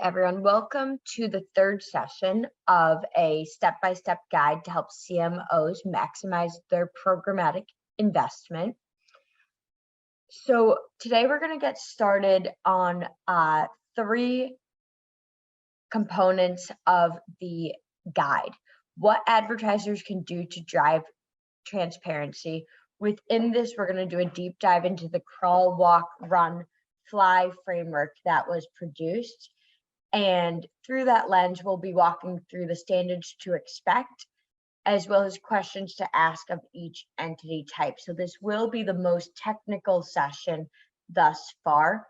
everyone. Welcome to the third session of a step-by-step guide to help CMOs maximize their programmatic investment. So today we're going to get started on three components of the guide. What advertisers can do to drive transparency. Within this, we're going to do a deep dive into the crawl, walk, run, fly framework that was produced. And through that lens, we'll be walking through the standards to expect, as well as questions to ask of each entity type. So this will be the most technical session thus far.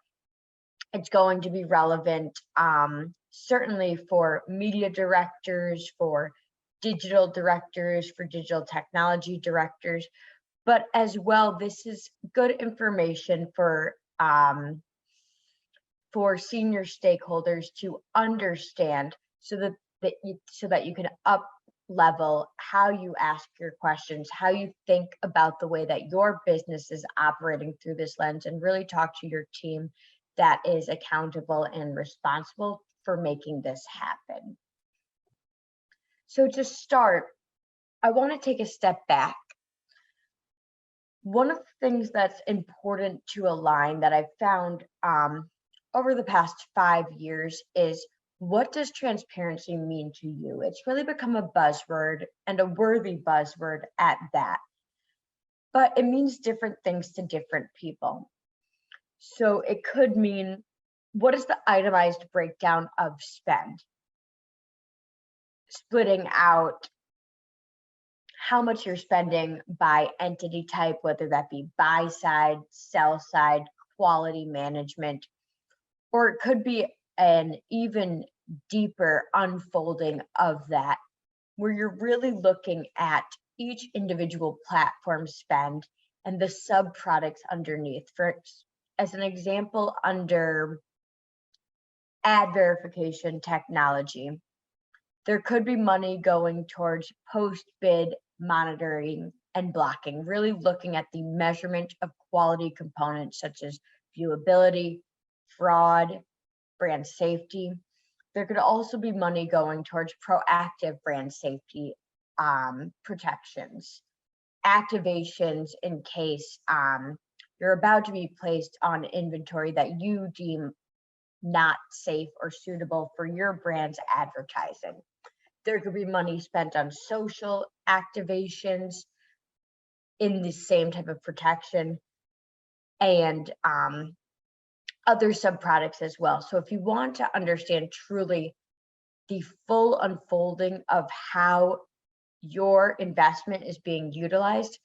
It's going to be relevant certainly for media directors, for digital directors, for digital technology directors, but as well, this is good information for senior stakeholders to understand, so that you can up level how you ask your questions, how you think about the way that your business is operating through this lens, and really talk to your team that is accountable and responsible for making this happen. So to start, I want to take a step back. One of the things that's important to align that I've found over the past 5 years is, what does transparency mean to you? It's really become a buzzword, and a worthy buzzword at that. But it means different things to different people. So it could mean, what is the itemized breakdown of spend? Splitting out how much you're spending by entity type, whether that be buy side, sell side, quality management, or it could be an even deeper unfolding of that, where you're really looking at each individual platform spend and the sub products underneath. For as an example, under ad verification technology, there could be money going towards post-bid monitoring and blocking, really looking at the measurement of quality components such as viewability, fraud, brand safety. There could also be money going towards proactive brand safety protections, activations in case you're about to be placed on inventory that you deem not safe or suitable for your brand's advertising. There could be money spent on social activations in the same type of protection, and other subproducts as well. So if you want to understand truly the full unfolding of how your investment is being utilized,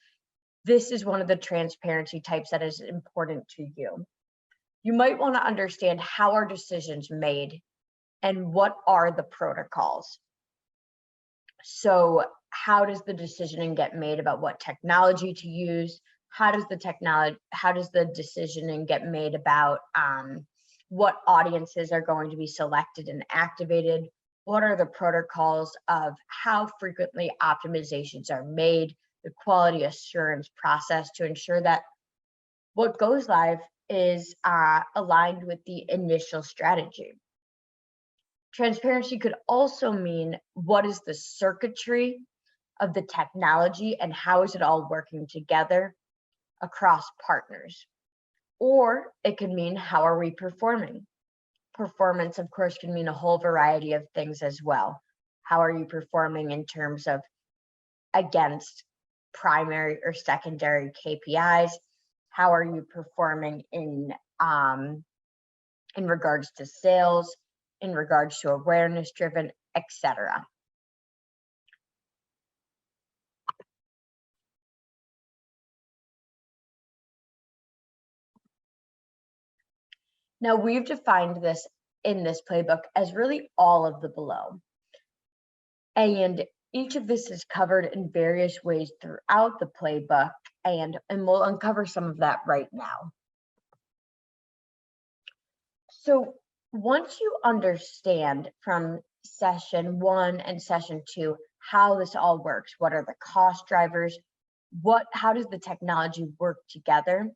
this is one of the transparency types that is important to you. You might want to understand, how are decisions made and what are the protocols? So how does the decisioning get made about what technology to use? How does the decisioning get made about what audiences are going to be selected and activated? What are the protocols of how frequently optimizations are made, the quality assurance process to ensure that what goes live is aligned with the initial strategy? Transparency could also mean, what is the circuitry of the technology and how is it all working together across partners? Or it could mean, how are we performing? Performance, of course, can mean a whole variety of things as well. How are you performing in terms of against primary or secondary KPIs? How are you performing in regards to sales, in regards to awareness driven, etc. Now, we've defined this in this playbook as really all of the below. And each of this is covered in various ways throughout the playbook, and we'll uncover some of that right now. So once you understand from session 1 and session 2 how this all works, what are the cost drivers, how does the technology work together,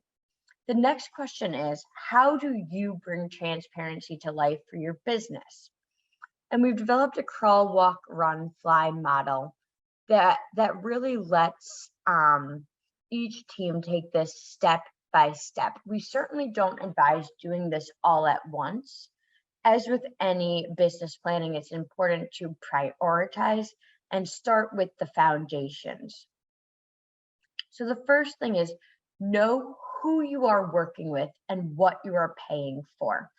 The next question is, how do you bring transparency to life for your business? And we've developed a crawl, walk, run, fly model that really lets each team take this step by step. We certainly don't advise doing this all at once. As with any business planning, it's important to prioritize and start with the foundations. So the first thing is, know who you are working with and what you are paying for.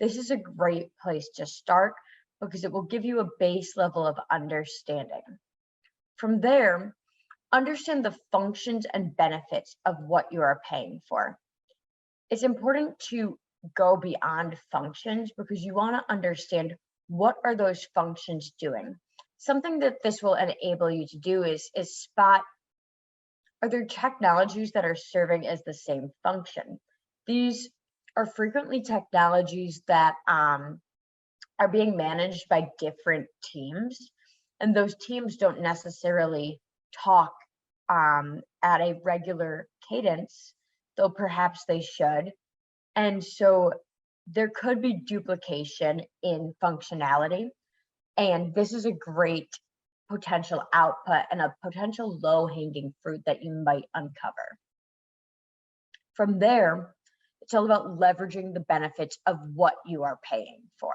This is a great place to start because it will give you a base level of understanding. From there, understand the functions and benefits of what you are paying for. It's important to go beyond functions because you want to understand what are those functions doing. Something that this will enable you to do is spot, are there technologies that are serving as the same function? These are frequently technologies that are being managed by different teams, and those teams don't necessarily talk at a regular cadence, though perhaps they should. And so there could be duplication in functionality, and this is a great potential output and a potential low-hanging fruit that you might uncover. From there, it's all about leveraging the benefits of what you are paying for.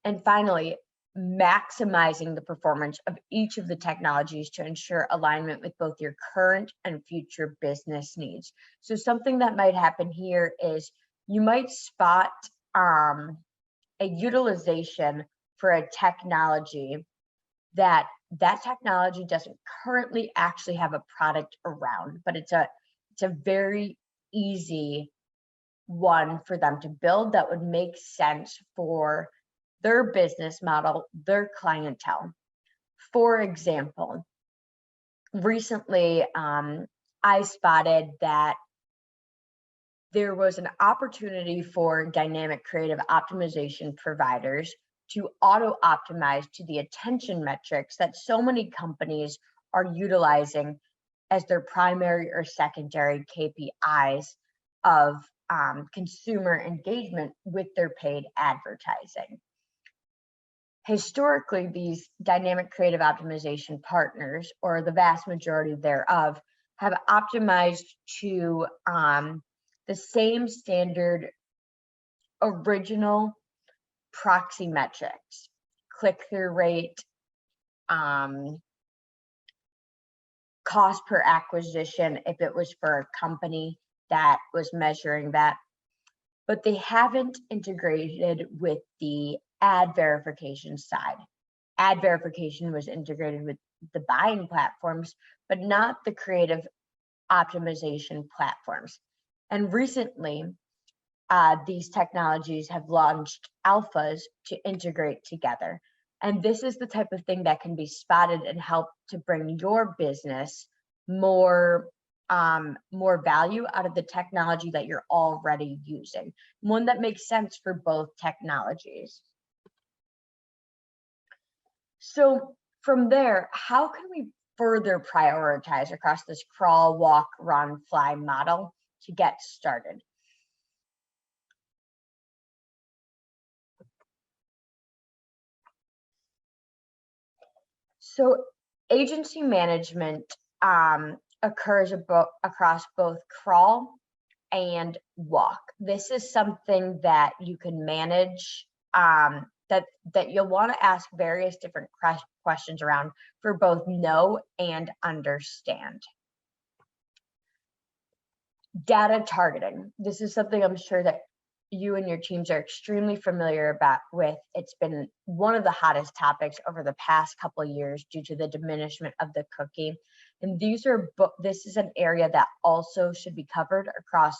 And finally, maximizing the performance of each of the technologies to ensure alignment with both your current and future business needs. So something that might happen here is you might spot a utilization for a technology that technology doesn't currently actually have a product around, but it's a very easy one for them to build that would make sense for their business model, their clientele. For example, recently I spotted that there was an opportunity for dynamic creative optimization providers to auto-optimize to the attention metrics that so many companies are utilizing as their primary or secondary KPIs of consumer engagement with their paid advertising. Historically, these dynamic creative optimization partners, or the vast majority thereof, have optimized to the same standard original proxy metrics, click-through rate, cost per acquisition, if it was for a company that was measuring that, but they haven't integrated with the ad verification side. Ad verification was integrated with the buying platforms, but not the creative optimization platforms. And recently, these technologies have launched alphas to integrate together. And this is the type of thing that can be spotted and help to bring your business more value out of the technology that you're already using, one that makes sense for both technologies. So from there, how can we further prioritize across this crawl, walk, run, fly model to get started? So agency management occurs across both crawl and walk. This is something that you can manage, that you'll want to ask various different questions around for both know and understand. Data targeting. This is something I'm sure that you and your teams are extremely familiar with. It's been one of the hottest topics over the past couple of years due to the diminishment of the cookie. And this is an area that also should be covered across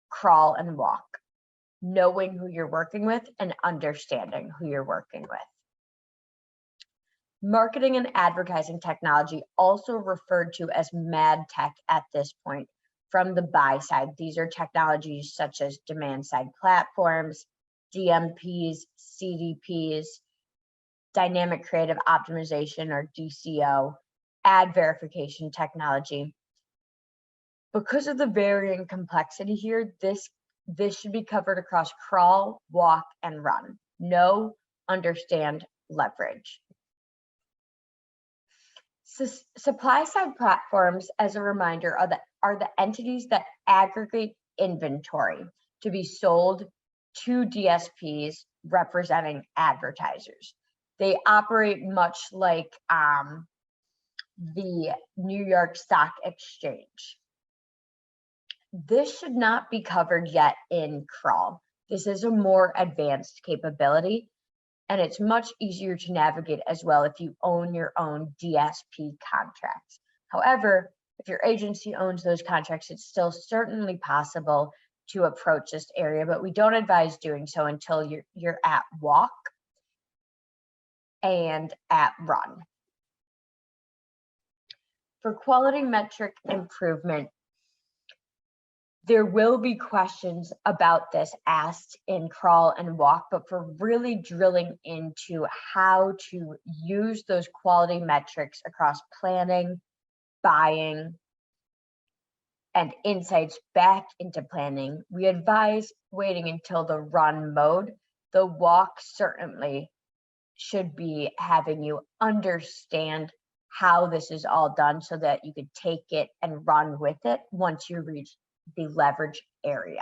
crawl and walk, knowing who you're working with and understanding who you're working with. Marketing and advertising technology, also referred to as mad tech at this point, from the buy side. These are technologies such as demand side platforms, DMPs, CDPs, dynamic creative optimization or DCO, ad verification technology. Because of the varying complexity here, this should be covered across crawl, walk, and run. Know, understand, leverage. Supply-side platforms, as a reminder, are the entities that aggregate inventory to be sold to DSPs representing advertisers. They operate much like the New York Stock Exchange. This should not be covered yet in crawl. This is a more advanced capability, and it's much easier to navigate as well if you own your own DSP contracts. However, if your agency owns those contracts, it's still certainly possible to approach this area, but we don't advise doing so until you're at walk and at run. For quality metric improvement, there will be questions about this asked in crawl and walk, but for really drilling into how to use those quality metrics across planning, buying, and insights back into planning, we advise waiting until the run mode. The walk certainly should be having you understand how this is all done so that you could take it and run with it once you reach the leverage area.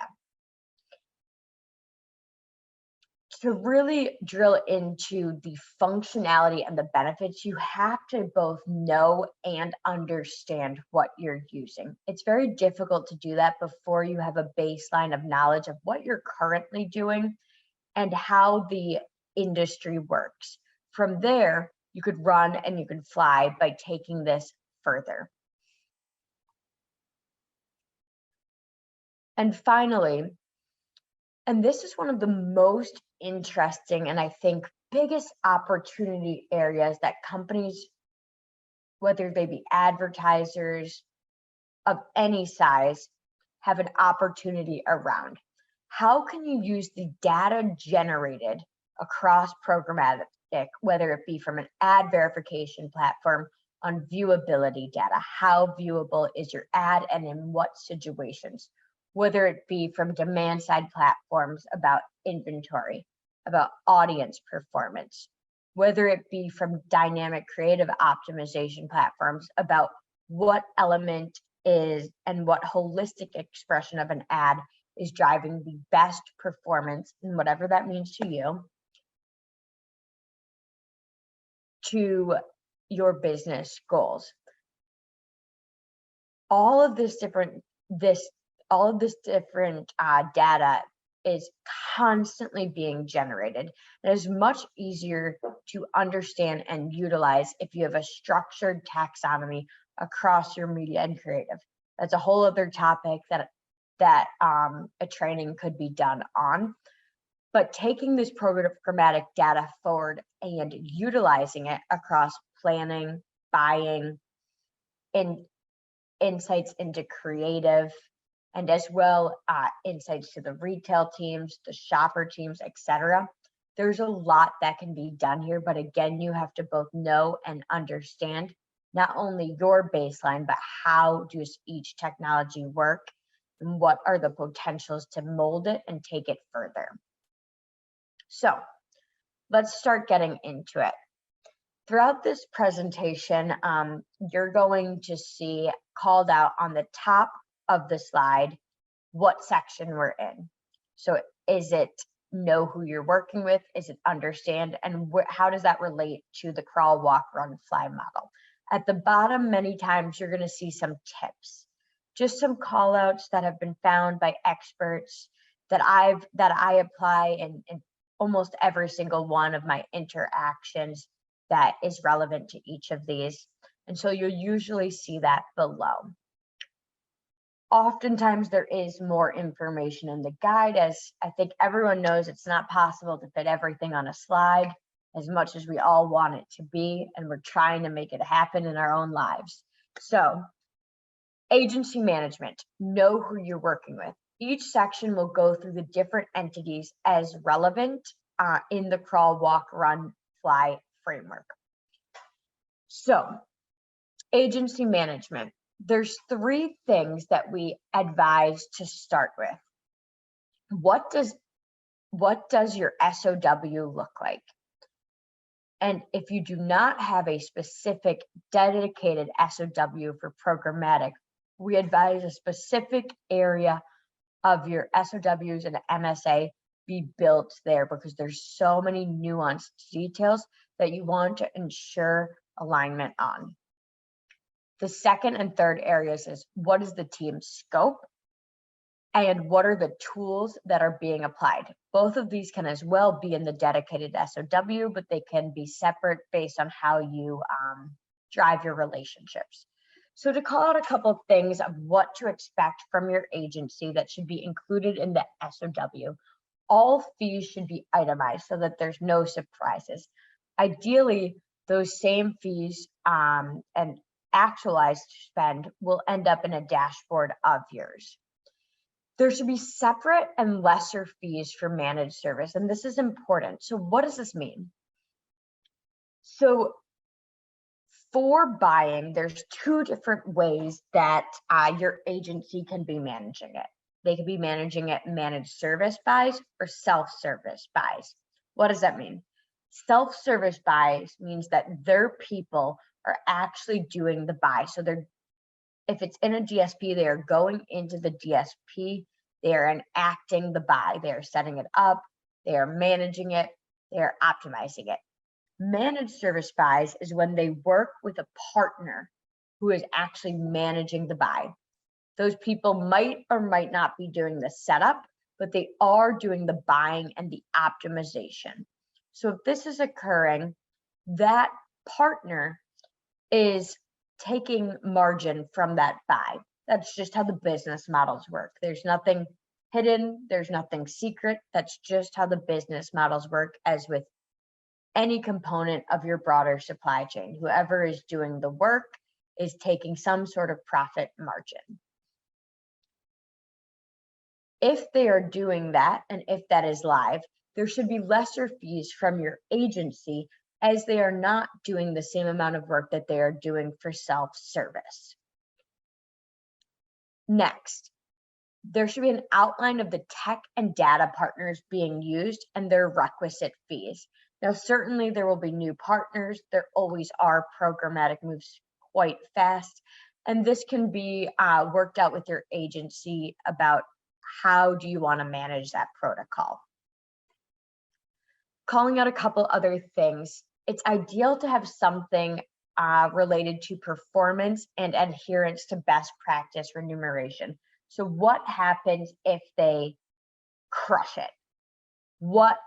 To really drill into the functionality and the benefits, you have to both know and understand what you're using. It's very difficult to do that before you have a baseline of knowledge of what you're currently doing and how the industry works. From there, you could run and you could fly by taking this further. And finally, and this is one of the most interesting and I think biggest opportunity areas that companies, whether they be advertisers of any size, have an opportunity around. How can you use the data generated across programmatic, whether it be from an ad verification platform on viewability data? How viewable is your ad and in what situations? Whether it be from demand side platforms about inventory, about audience performance, whether it be from dynamic creative optimization platforms about what element is and what holistic expression of an ad is driving the best performance, and whatever that means to you, to your business goals. All of this different data is constantly being generated. It is much easier to understand and utilize if you have a structured taxonomy across your media and creative. That's a whole other topic that a training could be done on. But taking this programmatic data forward and utilizing it across planning, buying, and insights into creative, and as well insights to the retail teams, the shopper teams, etc. There's a lot that can be done here, but again, you have to both know and understand not only your baseline, but how does each technology work and what are the potentials to mold it and take it further. So let's start getting into it. Throughout this presentation, you're going to see called out on the top of the slide what section we're in. So is it know who you're working with? Is it understand? And how does that relate to the crawl, walk, run, fly model? At the bottom, many times you're going to see some tips, just some call outs that have been found by experts that I apply in almost every single one of my interactions that is relevant to each of these. And so you'll usually see that below. Oftentimes there is more information in the guide, as I think everyone knows it's not possible to fit everything on a slide as much as we all want it to be, and we're trying to make it happen in our own lives. So agency management, know who you're working with. Each section will go through the different entities as relevant in the crawl, walk, run, fly framework. So agency management, there's three things that we advise to start with. What does your SOW look like? And if you do not have a specific dedicated SOW for programmatic, we advise a specific area of your SOWs and MSA be built there, because there's so many nuanced details that you want to ensure alignment on. The second and third areas is, what is the team's scope and what are the tools that are being applied? Both of these can as well be in the dedicated SOW, but they can be separate based on how you drive your relationships. So to call out a couple of things of what to expect from your agency that should be included in the SOW, all fees should be itemized so that there's no surprises. Ideally, those same fees and actualized spend will end up in a dashboard of yours. There should be separate and lesser fees for managed service, and this is important. So what does this mean? So for buying, there's two different ways that your agency can be managing it. They could be managing it managed service buys or self-service buys. What does that mean? Self-service buys means that their people are actually doing the buy. So if it's in a DSP, they are going into the DSP, they are enacting the buy, they are setting it up, they are managing it, they are optimizing it. Managed service buys is when they work with a partner who is actually managing the buy. Those people might or might not be doing the setup, but they are doing the buying and the optimization. So if this is occurring, that partner is taking margin from that buy. That's just how the business models work. There's nothing hidden, there's nothing secret. That's just how the business models work, as with any component of your broader supply chain. Whoever is doing the work is taking some sort of profit margin. If they are doing that, and if that is live, there should be lesser fees from your agency, as they are not doing the same amount of work that they are doing for self-service. Next, there should be an outline of the tech and data partners being used and their requisite fees. Now, certainly there will be new partners. There always are. Programmatic moves quite fast, and this can be worked out with your agency about how do you want to manage that protocol. Calling out a couple other things, it's ideal to have something related to performance and adherence to best practice remuneration. So what happens if they crush it? What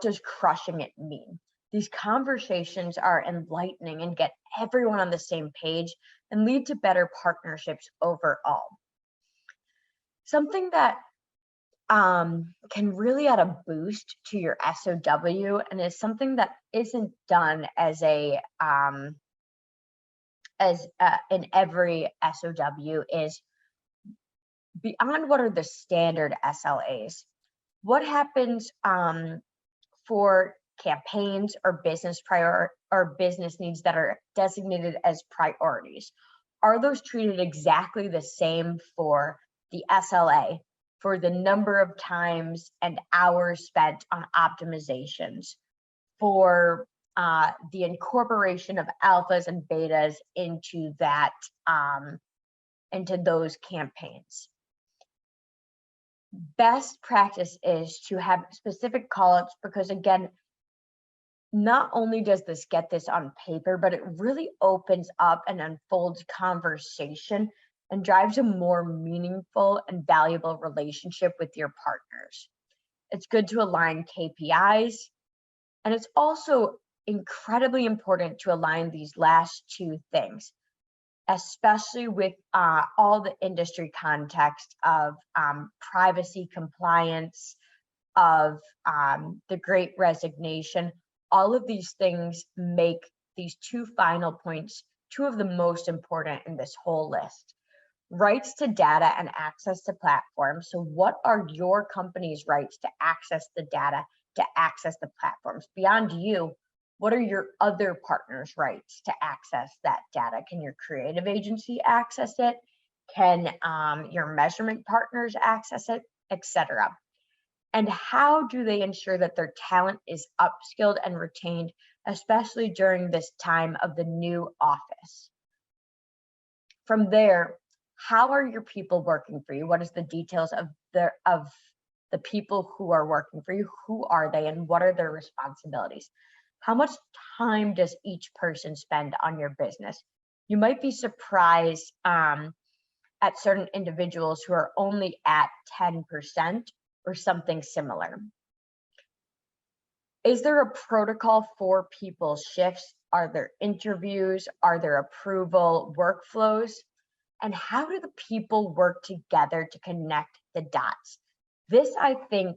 does crushing it mean? These conversations are enlightening and get everyone on the same page and lead to better partnerships overall. Something that can really add a boost to your SOW, and is something that isn't done as in every SOW, is beyond what are the standard SLAs. What happens for campaigns or business needs that are designated as priorities? Are those treated exactly the same for the SLA, for the number of times and hours spent on optimizations, for the incorporation of alphas and betas into that into those campaigns? Best practice is to have specific callouts, because again, not only does this get this on paper, but it really opens up and unfolds conversation and drives a more meaningful and valuable relationship with your partners. It's good to align KPIs, and it's also incredibly important to align these last two things, especially with all the industry context of privacy compliance, of the Great Resignation. All of these things make these two final points two of the most important in this whole list. Rights to data and access to platforms. So what are your company's rights to access the data, to access the platforms? Beyond you, What are your other partners' rights to access that data? Can your creative agency access it? Can your measurement partners access it, etc.? And how do they ensure that their talent is upskilled and retained, especially during this time of the new office? From there, how are your people working for you? What is the details of the people who are working for you? Who are they and what are their responsibilities? How much time does each person spend on your business? You might be surprised at certain individuals who are only at 10% or something similar. Is there a protocol for people's shifts? Are there interviews? Are there approval workflows? And how do the people work together to connect the dots? This, I think,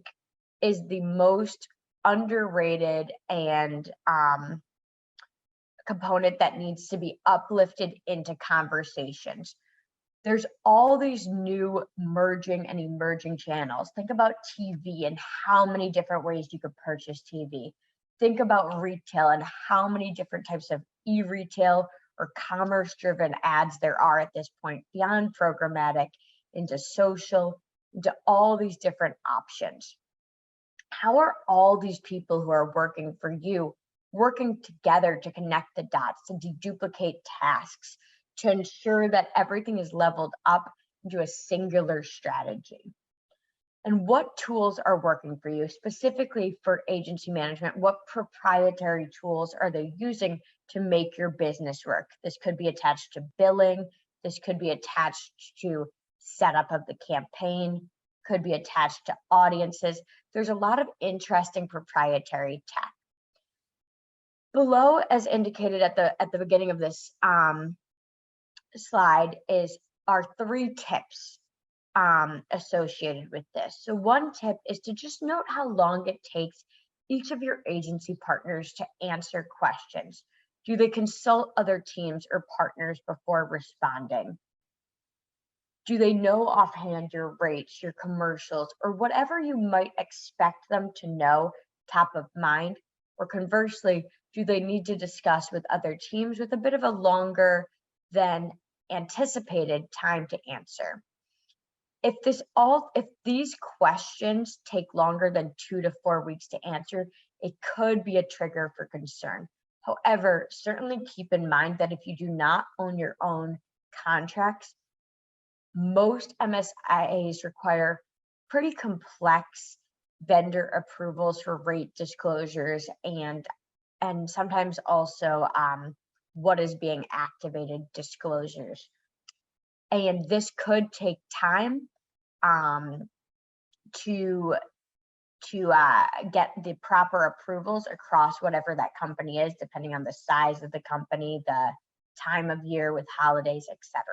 is the most underrated and component that needs to be uplifted into conversations. There's all these new merging and emerging channels. Think about TV and how many different ways you could purchase TV. Think about retail and how many different types of e-retail or commerce-driven ads there are at this point, beyond programmatic, into social, into all these different options. How are all these people who are working for you working together to connect the dots, to deduplicate tasks, to ensure that everything is leveled up into a singular strategy? And what tools are working for you, specifically for agency management? What proprietary tools are they using to make your business work? This could be attached to billing. This could be attached to setup of the campaign, could be attached to audiences. There's a lot of interesting proprietary tech. Below, as indicated at the beginning of this slide, are 3 tips associated with this. So one tip is to just note how long it takes each of your agency partners to answer questions. Do they consult other teams or partners before responding? Do they know offhand your rates, your commercials, or whatever you might expect them to know top of mind? Or conversely, do they need to discuss with other teams with a bit of a longer than anticipated time to answer? If these questions take longer than 2 to 4 weeks to answer, it could be a trigger for concern. However, certainly keep in mind that if you do not own your own contracts, most MSIAs require pretty complex vendor approvals for rate disclosures and sometimes also what is being activated disclosures. And this could take time to get the proper approvals across whatever that company is, depending on the size of the company, the time of year with holidays, etc.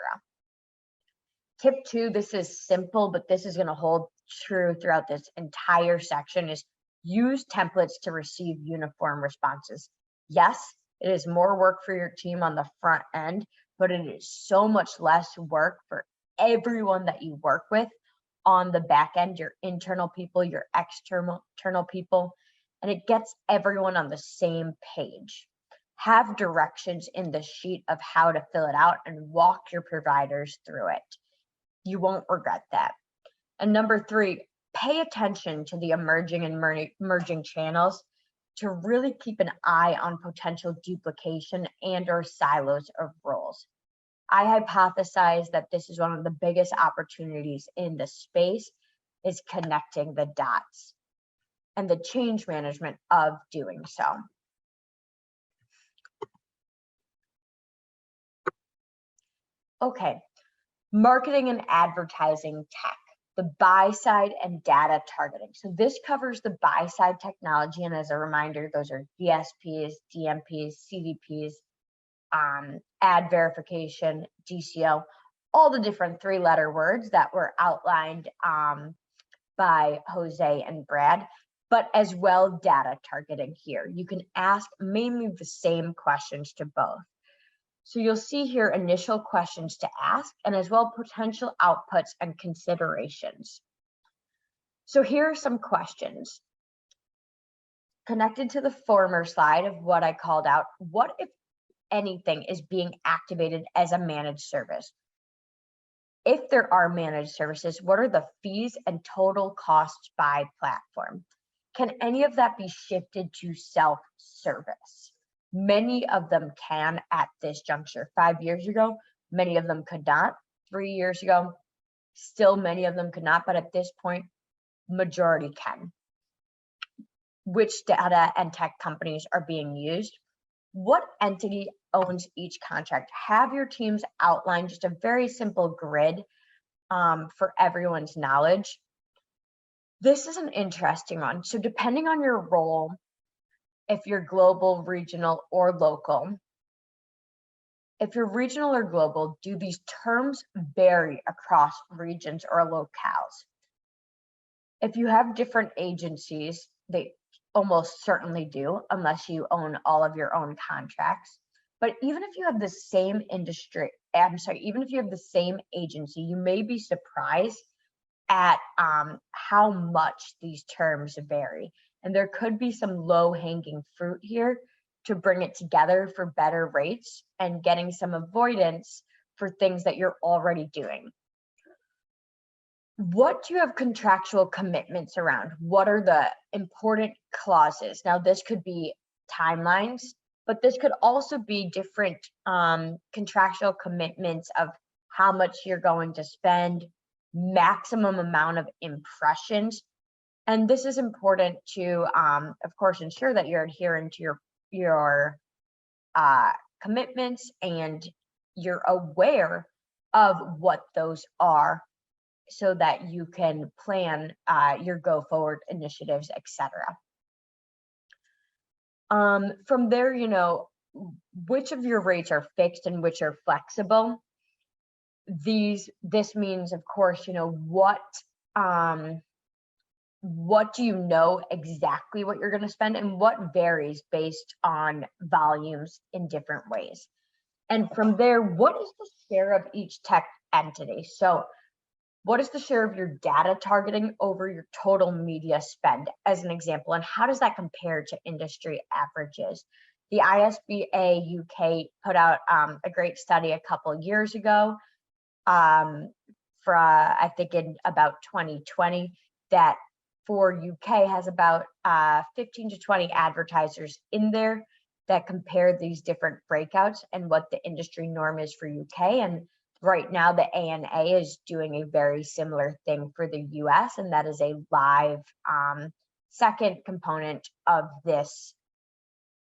Tip 2, this is simple, but this is going to hold true throughout this entire section, is use templates to receive uniform responses. Yes, it is more work for your team on the front end, but it is so much less work for everyone that you work with on the back end, your internal people, your external people, and it gets everyone on the same page. Have directions in the sheet of how to fill it out and walk your providers through it. You won't regret that. And number 3, pay attention to the emerging and merging channels to really keep an eye on potential duplication and or silos of roles. I hypothesize that this is one of the biggest opportunities in the space, is connecting the dots and the change management of doing so. Okay, marketing and advertising tech, the buy side and data targeting. So this covers the buy side technology, and as a reminder, those are DSPs, DMPs, CDPs, ad verification, DCO, all the different 3-letter words that were outlined by Jose and Brad, but as well data targeting here. You can ask mainly the same questions to both. So you'll see here initial questions to ask and as well potential outputs and considerations. So here are some questions. Connected to the former slide of what I called out, what if anything is being activated as a managed service? If there are managed services, what are the fees and total costs by platform? Can any of that be shifted to self-service? Many of them can at this juncture. 5 years ago, many of them could not. 3 years ago, still many of them could not, but at this point, majority can. Which data and tech companies are being used? What entity owns each contract? Have your teams outline just a very simple grid for everyone's knowledge. This is an interesting one. So depending on your role, if you're global, regional, or local, if you're regional or global, do these terms vary across regions or locales? If you have different agencies, they almost certainly do, unless you own all of your own contracts. But even if you have the same even if you have the same agency, you may be surprised at how much these terms vary. And there could be some low-hanging fruit here to bring it together for better rates and getting some avoidance for things that you're already doing. What do you have contractual commitments around? What are the important clauses? Now, this could be timelines, but this could also be different contractual commitments of how much you're going to spend, maximum amount of impressions. And this is important to, of course, ensure that you're adhering to your commitments and you're aware of what those are, so that you can plan your go forward initiatives, etc. From there, which of your rates are fixed and which are flexible? This means, of course, what do you know exactly what you're going to spend, and what varies based on volumes in different ways. And from there, what is the share of each tech entity? So what is the share of your data targeting over your total media spend, as an example, and how does that compare to industry averages? The ISBA UK put out a great study a couple years ago, I think in about 2020, that for UK has about 15 to 20 advertisers in there that compare these different breakouts and what the industry norm is for UK. And right now, the ANA is doing a very similar thing for the US, and that is a live second component of this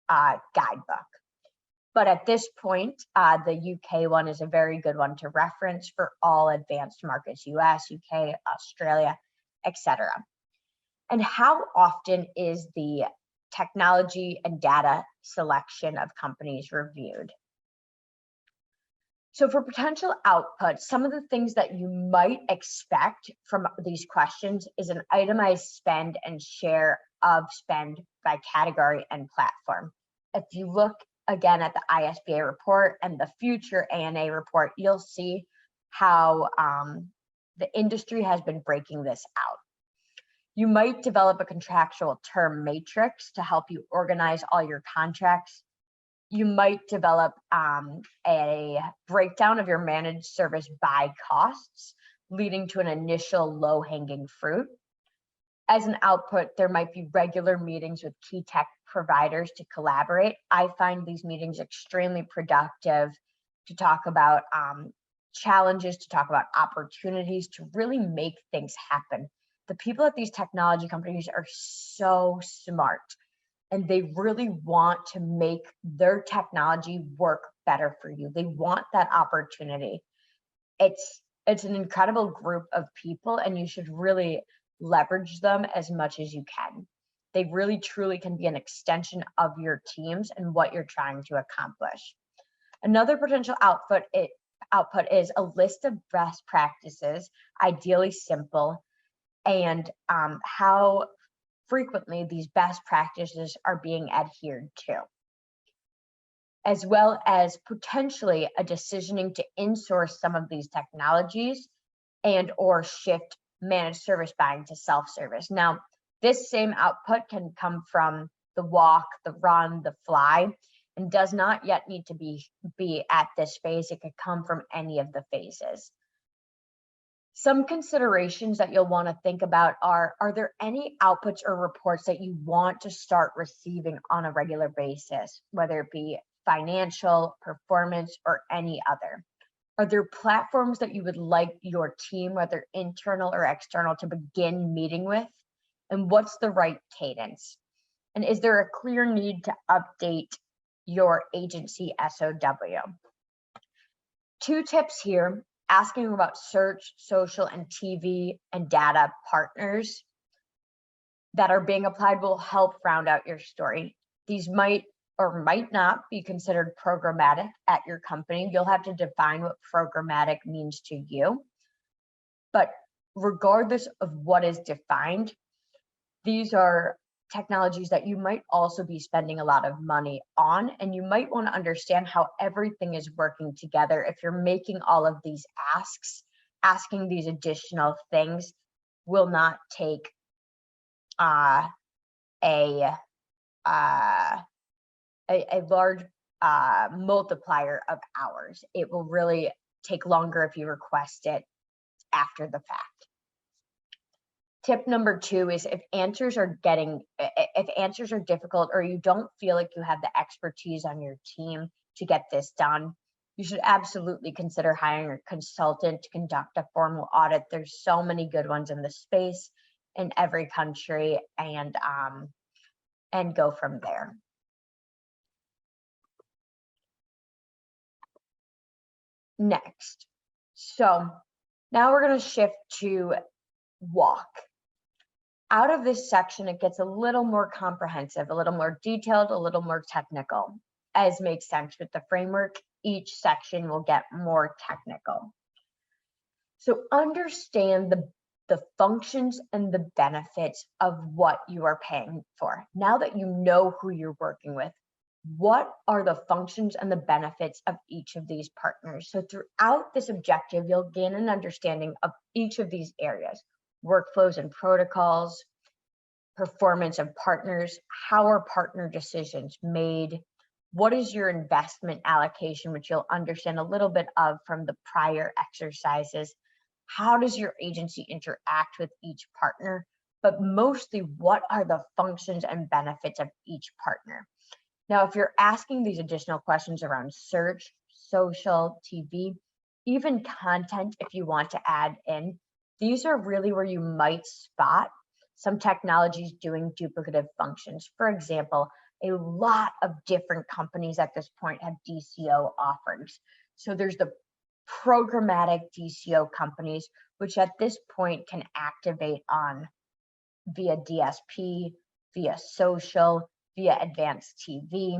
guidebook. But at this point, the UK one is a very good one to reference for all advanced markets: US, UK, Australia, etc. And how often is the technology and data selection of companies reviewed? So for potential outputs, some of the things that you might expect from these questions is an itemized spend and share of spend by category and platform. If you look again at the ISBA report and the future ANA report, you'll see how the industry has been breaking this out. You might develop a contractual term matrix to help you organize all your contracts. You might develop a breakdown of your managed service by costs, leading to an initial low-hanging fruit. As an output, there might be regular meetings with key tech providers to collaborate. I find these meetings extremely productive to talk about challenges, to talk about opportunities, to really make things happen. The people at these technology companies are so smart, and they really want to make their technology work better for you. They want that opportunity. It's an incredible group of people, and you should really leverage them as much as you can. They really truly can be an extension of your teams and what you're trying to accomplish. Another potential output is a list of best practices, ideally simple, and how frequently these best practices are being adhered to, as well as potentially a decisioning to insource some of these technologies and or shift managed service buying to self-service. Now, this same output can come from the walk, the run, the fly, and does not yet need to be at this phase. It could come from any of the phases. Some considerations that you'll want to think about are there any outputs or reports that you want to start receiving on a regular basis, whether it be financial, performance, or any other? Are there platforms that you would like your team, whether internal or external, to begin meeting with? And what's the right cadence? And is there a clear need to update your agency SOW? 2 tips here. Asking about search, social, and TV and data partners that are being applied will help round out your story. These might or might not be considered programmatic at your company. You'll have to define what programmatic means to you. But regardless of what is defined, these are technologies that you might also be spending a lot of money on, and you might want to understand how everything is working together. If you're making all of these asks, asking these additional things will not take a large multiplier of hours. It will really take longer if you request it after the fact. Tip number 2 is if answers are difficult or you don't feel like you have the expertise on your team to get this done, you should absolutely consider hiring a consultant to conduct a formal audit. There's so many good ones in the space in every country, and go from there. Next, so now we're going to shift to walk. Out of this section, it gets a little more comprehensive, a little more detailed, a little more technical. As makes sense with the framework, each section will get more technical. So understand the functions and the benefits of what you are paying for. Now that you know who you're working with, what are the functions and the benefits of each of these partners? So throughout this objective, you'll gain an understanding of each of these areas: workflows and protocols, performance of partners, how are partner decisions made, what is your investment allocation, which you'll understand a little bit of from the prior exercises, how does your agency interact with each partner, but mostly what are the functions and benefits of each partner. Now, if you're asking these additional questions around search, social, TV, even content, if you want to add in, these are really where you might spot some technologies doing duplicative functions. For example, a lot of different companies at this point have DCO offerings. So there's the programmatic DCO companies, which at this point can activate on via DSP, via social, via advanced TV,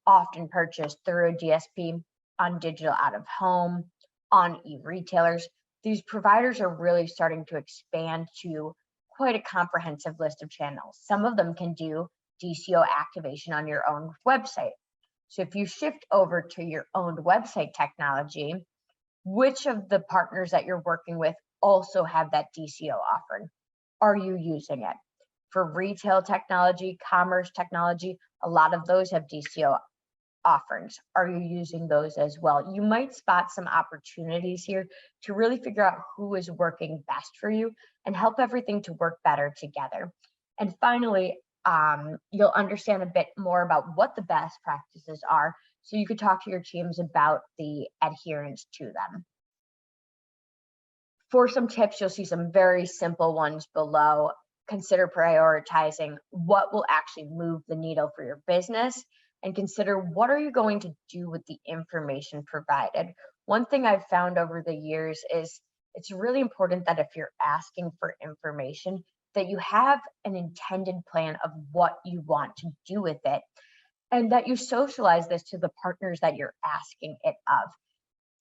often purchased through a DSP, on digital out of home, on e-retailers. These providers are really starting to expand to quite a comprehensive list of channels. Some of them can do DCO activation on your own website. So if you shift over to your own website technology, which of the partners that you're working with also have that DCO offering? Are you using it? For retail technology, commerce technology, a lot of those have DCO offerings. Are you using those as well? You might spot some opportunities here to really figure out who is working best for you and help everything to work better together. And finally, you'll understand a bit more about what the best practices are, so you could talk to your teams about the adherence to them. For some tips, you'll see some very simple ones below. Consider prioritizing what will actually move the needle for your business, and consider what are you going to do with the information provided. One thing I've found over the years is it's really important that if you're asking for information, that you have an intended plan of what you want to do with it, and that you socialize this to the partners that you're asking it of.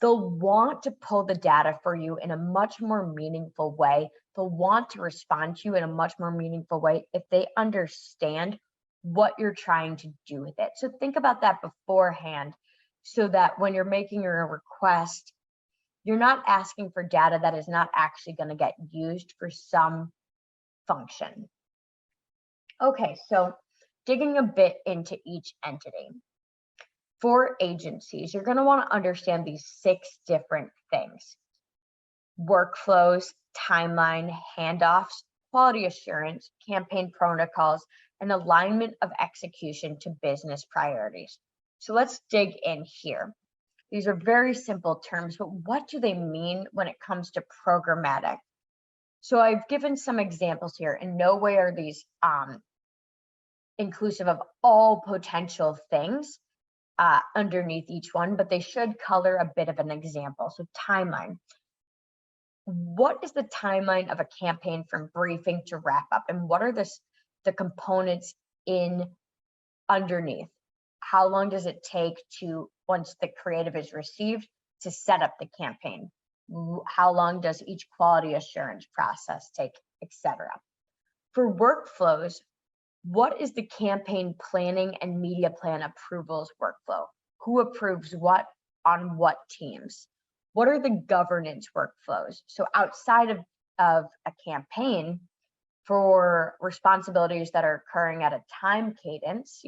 They'll want to pull the data for you in a much more meaningful way. They'll want to respond to you in a much more meaningful way if they understand what you're trying to do with it. So think about that beforehand, so that when you're making your request, you're not asking for data that is not actually going to get used for some function. Okay, so digging a bit into each entity. For agencies, you're going to want to understand these 6 different things: workflows, timeline, handoffs, quality assurance, campaign protocols, and alignment of execution to business priorities. So let's dig in here. These are very simple terms, but what do they mean when it comes to programmatic? So I've given some examples here. In no way are these inclusive of all potential things underneath each one, but they should color a bit of an example. So timeline. What is the timeline of a campaign from briefing to wrap up? And what are the components in underneath? How long does it take to, once the creative is received, to set up the campaign? How long does each quality assurance process take, etc.? For workflows, what is the campaign planning and media plan approvals workflow? Who approves what on what teams? What are the governance workflows? So outside of a campaign, for responsibilities that are occurring at a time cadence,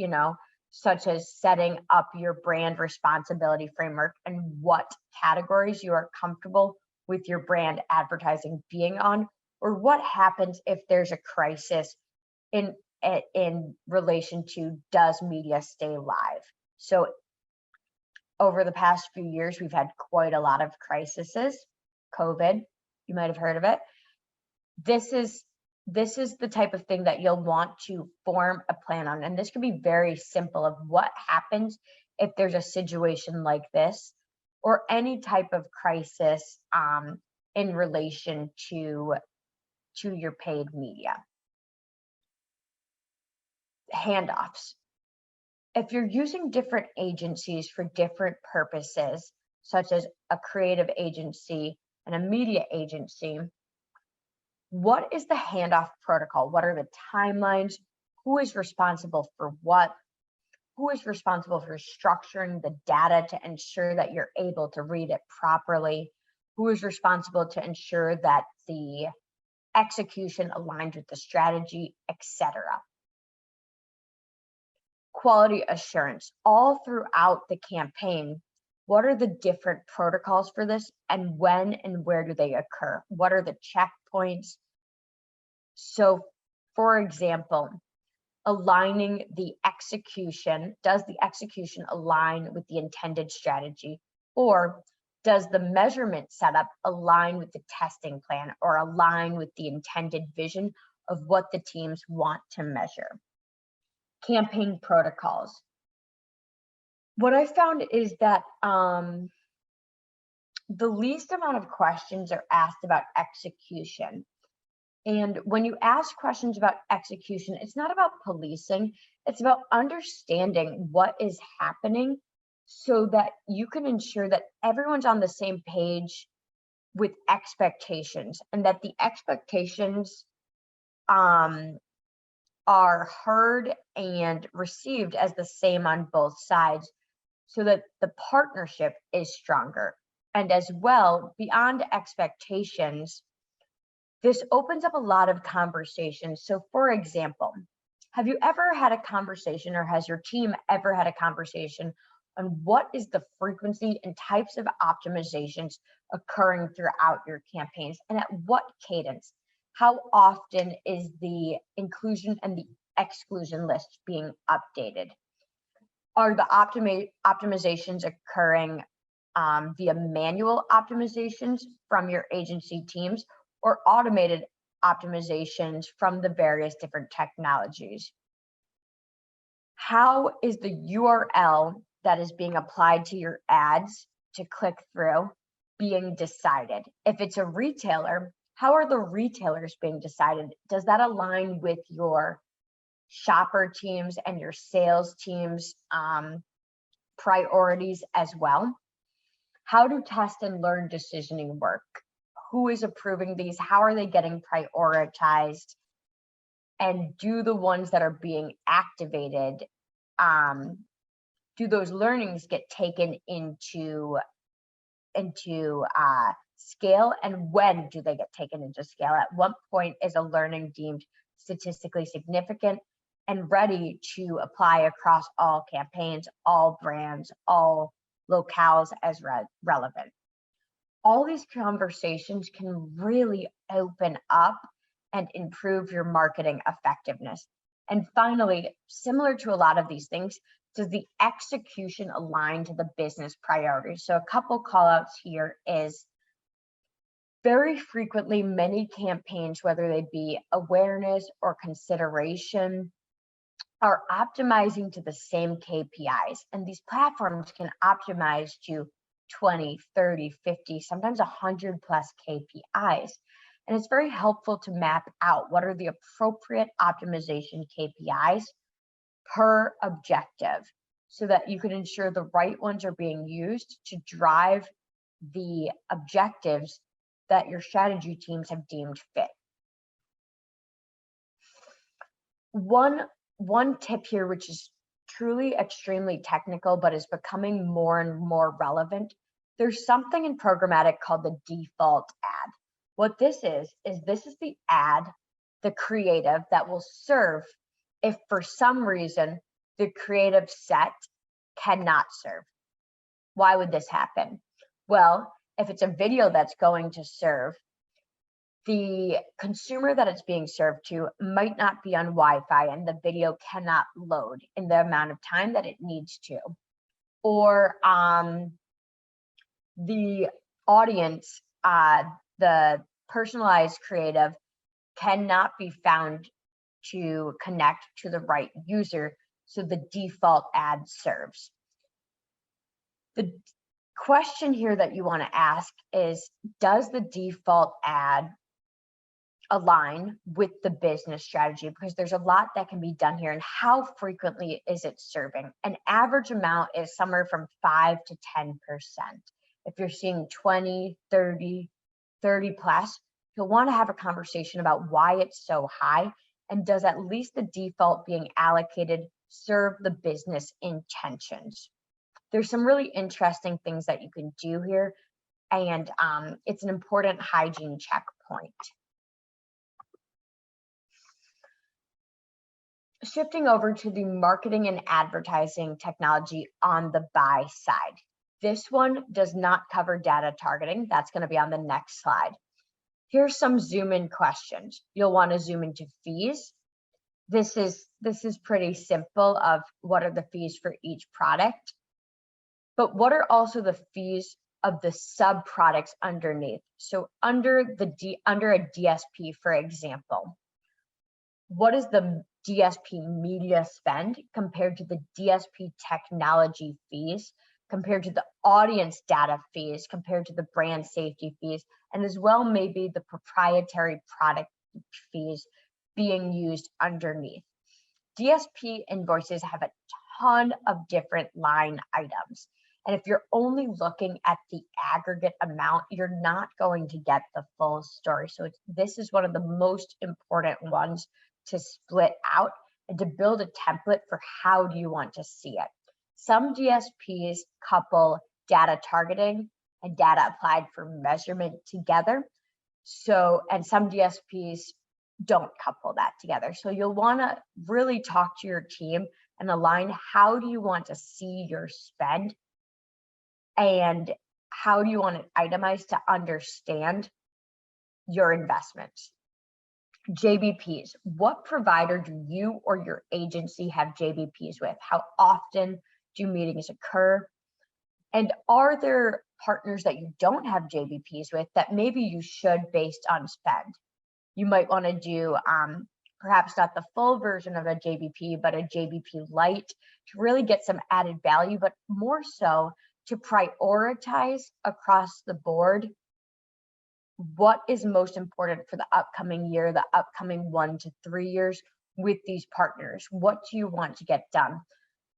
such as setting up your brand responsibility framework and what categories you are comfortable with your brand advertising being on, or what happens if there's a crisis in relation to, does media stay live? So over the past few years, we've had quite a lot of crises. COVID, you might have heard of it. This is the type of thing that you'll want to form a plan on. And this could be very simple of what happens if there's a situation like this or any type of crisis in relation to your paid media. Handoffs. If you're using different agencies for different purposes, such as a creative agency and a media agency, what is the handoff protocol? What are the timelines? Who is responsible for what? Who is responsible for structuring the data to ensure that you're able to read it properly? Who is responsible to ensure that the execution aligns with the strategy, etc.? Quality assurance. All throughout the campaign, what are the different protocols for this, and when and where do they occur? What are the checkpoints? So, for example, aligning the execution. Does the execution align with the intended strategy? Or does the measurement setup align with the testing plan or align with the intended vision of what the teams want to measure? Campaign protocols. What I found is that the least amount of questions are asked about execution. And when you ask questions about execution, it's not about policing, it's about understanding what is happening so that you can ensure that everyone's on the same page with expectations, and that the expectations are heard and received as the same on both sides, so that the partnership is stronger. And as well, beyond expectations, this opens up a lot of conversations. So for example, have you ever had a conversation, or has your team ever had a conversation on what is the frequency and types of optimizations occurring throughout your campaigns, and at what cadence? How often is the inclusion and the exclusion list being updated? Are the optimizations occurring via manual optimizations from your agency teams, or automated optimizations from the various different technologies? How is the URL that is being applied to your ads to click through being decided? If it's a retailer, how are the retailers being decided? Does that align with your shopper teams and your sales teams' priorities as well? How do test and learn decisioning work? Who is approving these? How are they getting prioritized? And do the ones that are being activated, do those learnings get taken into scale, and when do they get taken into scale? At what point is a learning deemed statistically significant, and ready to apply across all campaigns, all brands, all locales as relevant. All these conversations can really open up and improve your marketing effectiveness. And finally, similar to a lot of these things, does the execution align to the business priorities? So a couple call outs here is very frequently many campaigns, whether they be awareness or consideration, are optimizing to the same KPIs. And these platforms can optimize to 20, 30, 50, sometimes 100 plus KPIs. And it's very helpful to map out what are the appropriate optimization KPIs per objective so that you can ensure the right ones are being used to drive the objectives that your strategy teams have deemed fit. One tip here, which is truly extremely technical, but is becoming more and more relevant. There's something in programmatic called the default ad. What this is the ad, the creative that will serve if for some reason the creative set cannot serve. Why would this happen? Well, if it's a video that's going to serve, the consumer that it's being served to might not be on Wi-Fi and the video cannot load in the amount of time that it needs to. Or the audience, the personalized creative cannot be found to connect to the right user, so the default ad serves. The question here that you want to ask is, does the default ad align with the business strategy? Because there's a lot that can be done here. And how frequently is it serving? An average amount is somewhere from 5 to 10%. If you're seeing 20, 30 plus, you'll want to have a conversation about why it's so high, and does at least the default being allocated serve the business intentions? There's some really interesting things that you can do here, and it's an important hygiene checkpoint. Shifting over to the marketing and advertising technology on the buy side. This one does not cover data targeting. That's going to be on the next slide. Here's some zoom in questions. You'll want to zoom into fees. This is pretty simple of what are the fees for each product, but what are also the fees of the sub products underneath? So under a DSP, for example, what is the DSP media spend compared to the DSP technology fees, compared to the audience data fees, compared to the brand safety fees, and as well maybe the proprietary product fees being used underneath. DSP invoices have a ton of different line items. And if you're only looking at the aggregate amount, you're not going to get the full story. So this is one of the most important ones to split out and to build a template for how do you want to see it. Some DSPs couple data targeting and data applied for measurement together. And some DSPs don't couple that together. So you'll want to really talk to your team and align how do you want to see your spend and how do you want it itemized to understand your investments. JBPs, what provider do you or your agency have JBPs with? How often do meetings occur? And are there partners that you don't have JBPs with that maybe you should based on spend? You might want to do perhaps not the full version of a JBP, but a JBP Lite to really get some added value, but more so to prioritize across the board what is most important for the upcoming year, the upcoming 1 to 3 years with these partners. What do you want to get done?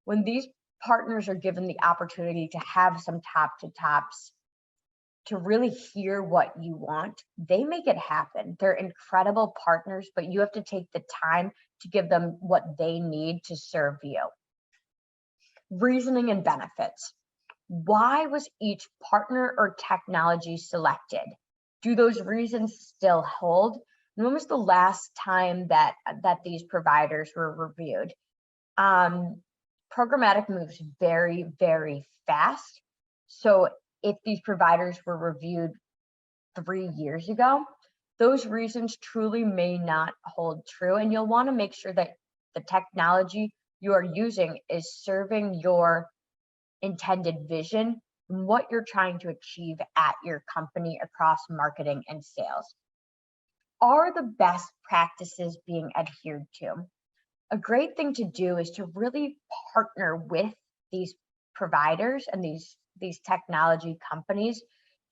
When these partners are given the opportunity to have some top to tops, to really hear what you want, they make it happen. They're incredible partners, but you have to take the time to give them what they need to serve you. Reasoning and benefits. Why was each partner or technology selected? Do those reasons still hold? When was the last time that these providers were reviewed? Programmatic moves very, very fast. So if these providers were reviewed 3 years ago, those reasons truly may not hold true. And you'll want to make sure that the technology you are using is serving your intended vision and what you're trying to achieve at your company across marketing and sales. Are the best practices being adhered to? A great thing to do is to really partner with these providers and these technology companies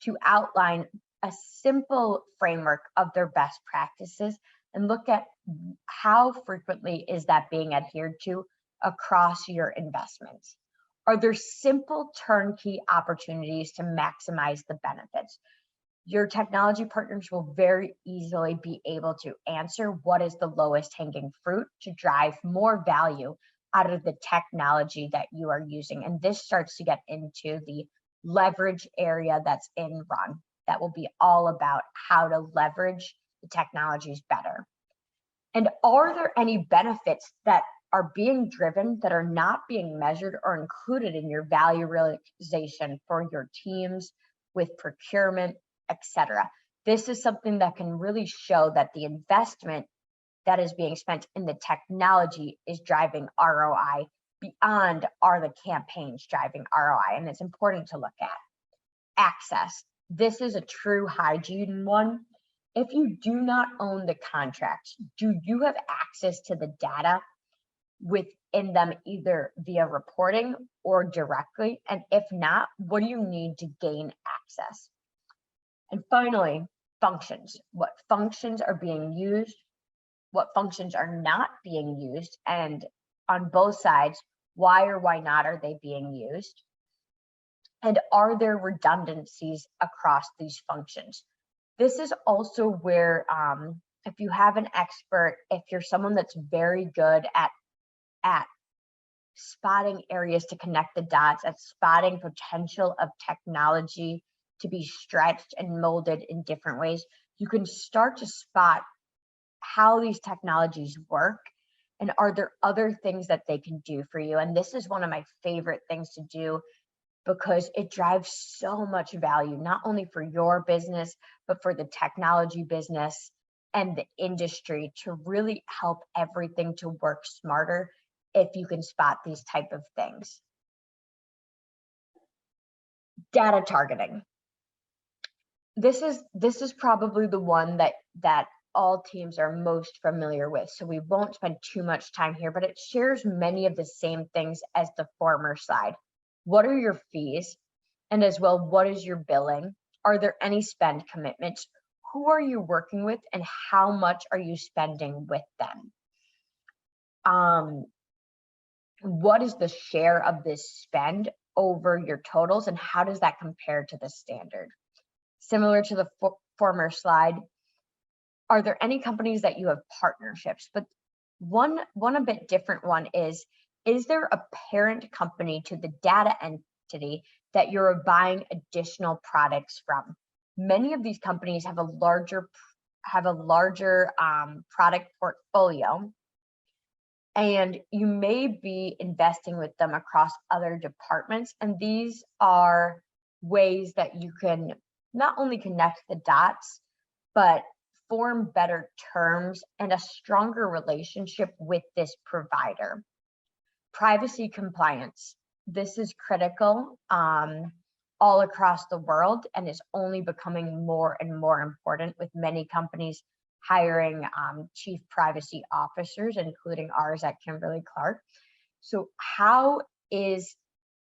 to outline a simple framework of their best practices and look at how frequently is that being adhered to across your investments. Are there simple turnkey opportunities to maximize the benefits? Your technology partners will very easily be able to answer what is the lowest hanging fruit to drive more value out of the technology that you are using. And this starts to get into the leverage area that's in Run. That will be all about how to leverage the technologies better. And are there any benefits that are being driven that are not being measured or included in your value realization for your teams with procurement, etc.? This is something that can really show that the investment that is being spent in the technology is driving ROI beyond are the campaigns driving ROI, and it's important to look at. Access. This is a true hygiene one. If you do not own the contracts, do you have access to the data within them either via reporting or directly? And if not, what do you need to gain access? And finally, functions. What functions are being used? What functions are not being used? And on both sides, why or why not are they being used? And are there redundancies across these functions? This is also where, if you have an expert, if you're someone that's very good at spotting areas to connect the dots, at spotting potential of technology to be stretched and molded in different ways, you can start to spot how these technologies work and are there other things that they can do for you. And this is one of my favorite things to do because it drives so much value, not only for your business, but for the technology business and the industry to really help everything to work smarter if you can spot these type of things. Data targeting. This is probably the one that all teams are most familiar with, so we won't spend too much time here, but it shares many of the same things as the former slide. What are your fees? And as well, what is your billing? Are there any spend commitments? Who are you working with and how much are you spending with them? What is the share of this spend over your totals and how does that compare to the standard? Similar to the former slide, are there any companies that you have partnerships? But one a bit different one is there a parent company to the data entity that you're buying additional products from? Many of these companies have a larger product portfolio, and you may be investing with them across other departments. And these are ways that you can not only connect the dots, but form better terms and a stronger relationship with this provider. Privacy compliance. This is critical all across the world and is only becoming more and more important with many companies hiring chief privacy officers, including ours at Kimberly-Clark. So how is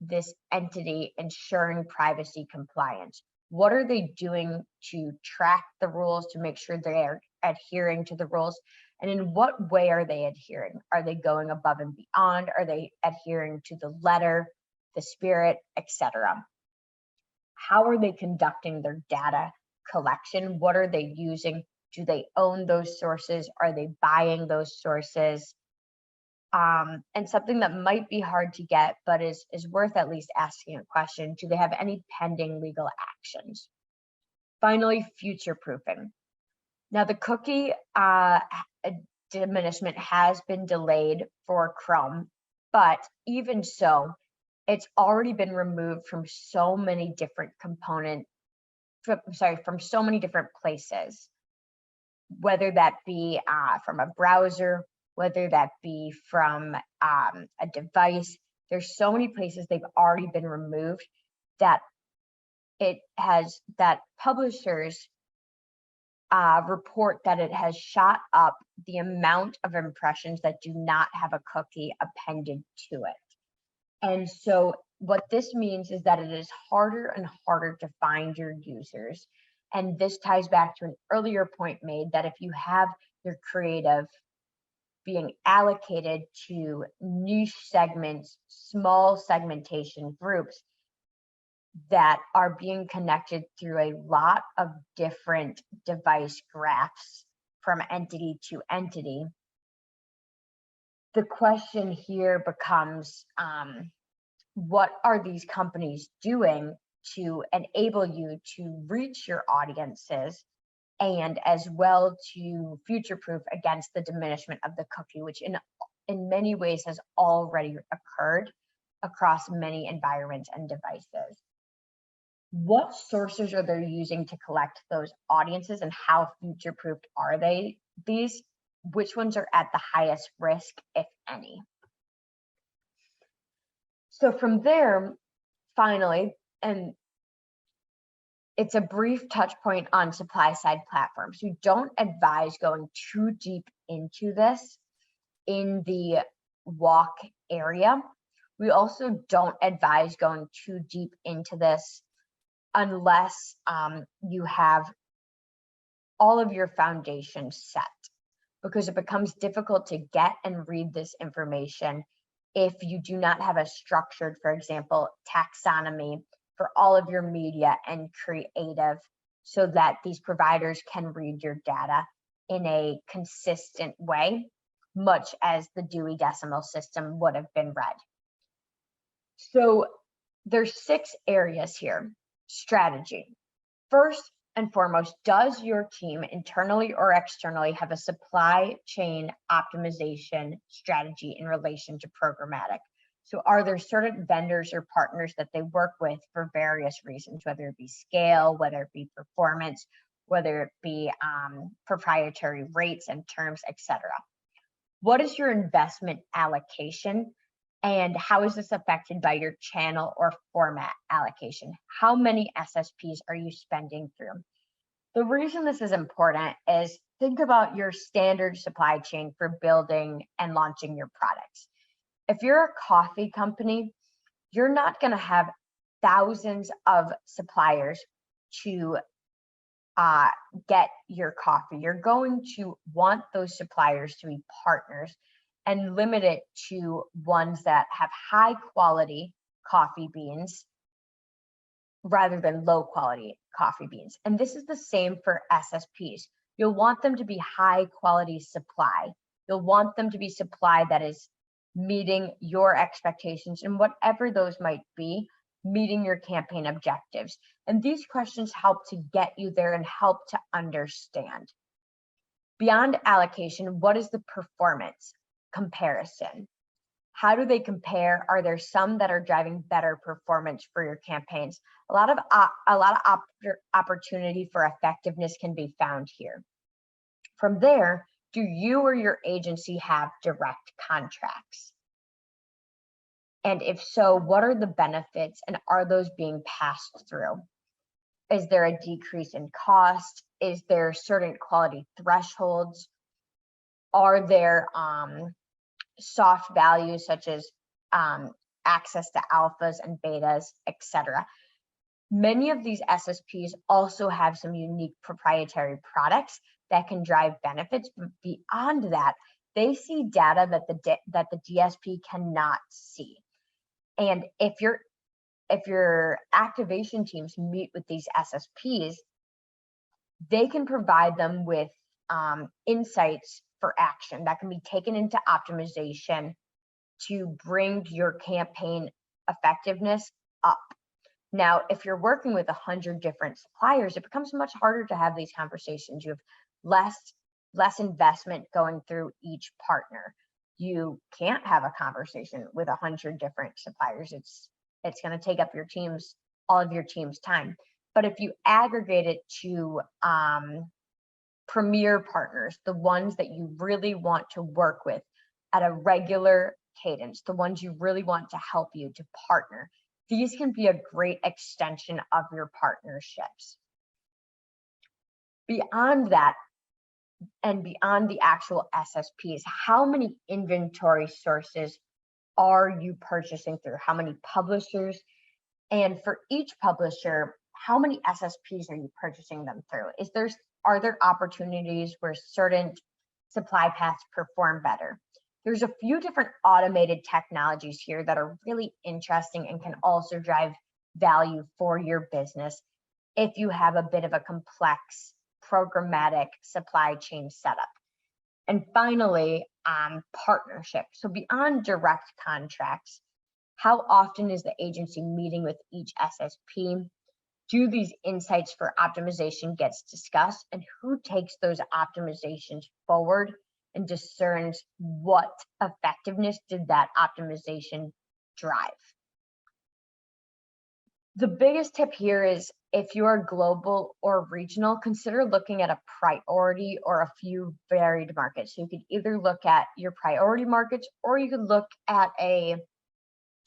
this entity ensuring privacy compliance? What are they doing to track the rules to make sure they are adhering to the rules? And in what way are they adhering? Are they going above and beyond? Are they adhering to the letter, the spirit, etc.? How are they conducting their data collection? What are they using? Do they own those sources? Are they buying those sources? And something that might be hard to get, but is worth at least asking a question, do they have any pending legal actions? Finally, future proofing. Now, the cookie diminishment has been delayed for Chrome, but even so, it's already been removed from so many different from so many different places, whether that be from a browser, whether that be from a device. There's so many places they've already been removed that publishers report that it has shot up the amount of impressions that do not have a cookie appended to it. And so what this means is that it is harder and harder to find your users. And this ties back to an earlier point made that if you have your creative being allocated to niche segments, small segmentation groups that are being connected through a lot of different device graphs from entity to entity, the question here becomes, what are these companies doing to enable you to reach your audiences, and as well to future-proof against the diminishment of the cookie, which in many ways has already occurred across many environments and devices. What sources are they using to collect those audiences, and how future-proofed are they? Which ones are at the highest risk, if any? So from there, finally, and it's a brief touch point on supply-side platforms. We don't advise going too deep into this in the walk area. We also don't advise going too deep into this unless you have all of your foundation set, because it becomes difficult to get and read this information if you do not have a structured, for example, taxonomy for all of your media and creative, so that these providers can read your data in a consistent way, much as the Dewey Decimal System would have been read. So there's 6 areas here. Strategy. First and foremost, does your team internally or externally have a supply chain optimization strategy in relation to programmatic? So are there certain vendors or partners that they work with for various reasons, whether it be scale, whether it be performance, whether it be proprietary rates and terms, etc.? What is your investment allocation? And how is this affected by your channel or format allocation? How many SSPs are you spending through? The reason this is important is, think about your standard supply chain for building and launching your products. If you're a coffee company, you're not going to have thousands of suppliers to get your coffee. You're going to want those suppliers to be partners and limit it to ones that have high quality coffee beans rather than low quality coffee beans. And this is the same for SSPs. You'll want them to be high quality supply. You'll want them to be supply that is meeting your expectations, and whatever those might be, meeting your campaign objectives. And these questions help to get you there and help to understand. Beyond allocation, what is the performance comparison? How do they compare? Are there some that are driving better performance for your campaigns? A lot of opportunity for effectiveness can be found here. From there, do you or your agency have direct contracts? And if so, what are the benefits, and are those being passed through? Is there a decrease in cost? Is there certain quality thresholds? Are there soft values such as access to alphas and betas, etc.? Many of these SSPs also have some unique proprietary products that can drive benefits, but beyond that, they see data that the DSP cannot see. And if your activation teams meet with these SSPs, they can provide them with insights for action that can be taken into optimization to bring your campaign effectiveness up. Now, if you're working with 100 different suppliers, it becomes much harder to have these conversations. You have less investment going through each partner. You can't have a conversation with 100 different suppliers. It's going to take up all of your team's time. But if you aggregate it to premier partners, the ones that you really want to work with at a regular cadence, the ones you really want to help you to partner, these can be a great extension of your partnerships. Beyond that, and beyond the actual SSPs, how many inventory sources are you purchasing through? How many publishers? And for each publisher, how many SSPs are you purchasing them through? Are there opportunities where certain supply paths perform better? There's a few different automated technologies here that are really interesting and can also drive value for your business if you have a bit of a complex programmatic supply chain setup. And finally, partnership. So beyond direct contracts, how often is the agency meeting with each SSP? Do these insights for optimization gets discussed, and who takes those optimizations forward and discerns what effectiveness did that optimization drive? The biggest tip here is, if you are global or regional, consider looking at a priority or a few varied markets. So you could either look at your priority markets, or you could look at a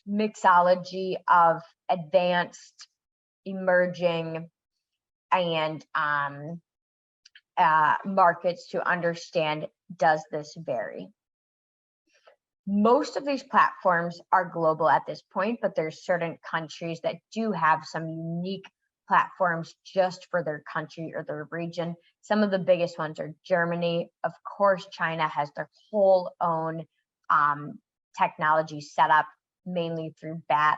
mixology of advanced, emerging, and markets to understand, does this vary? Most of these platforms are global at this point, but there's certain countries that do have some unique platforms just for their country or their region. Some of the biggest ones are Germany. Of course, China has their whole own technology set up, mainly through BAT.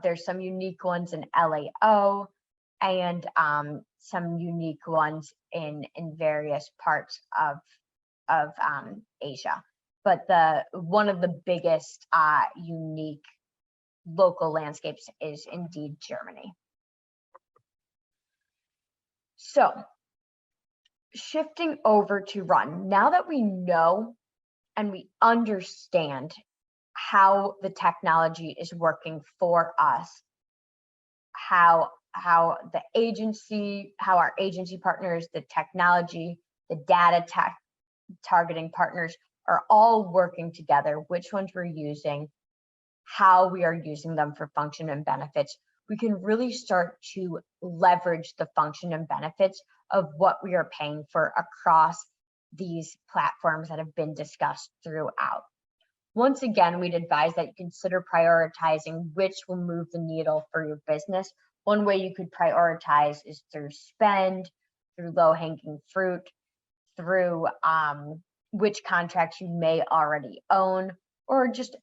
There's some unique ones in LAO, and some unique ones in various parts of Asia. But one of the biggest unique local landscapes is indeed Germany. So shifting over to Run, now that we know and we understand how the technology is working for us, how our agency partners, the technology, the data targeting partners are all working together, which ones we're using, how we are using them for function and benefits, we can really start to leverage the function and benefits of what we are paying for across these platforms that have been discussed throughout. Once again, we'd advise that you consider prioritizing which will move the needle for your business. One way you could prioritize is through spend, through low-hanging fruit, through which contracts you may already own, or just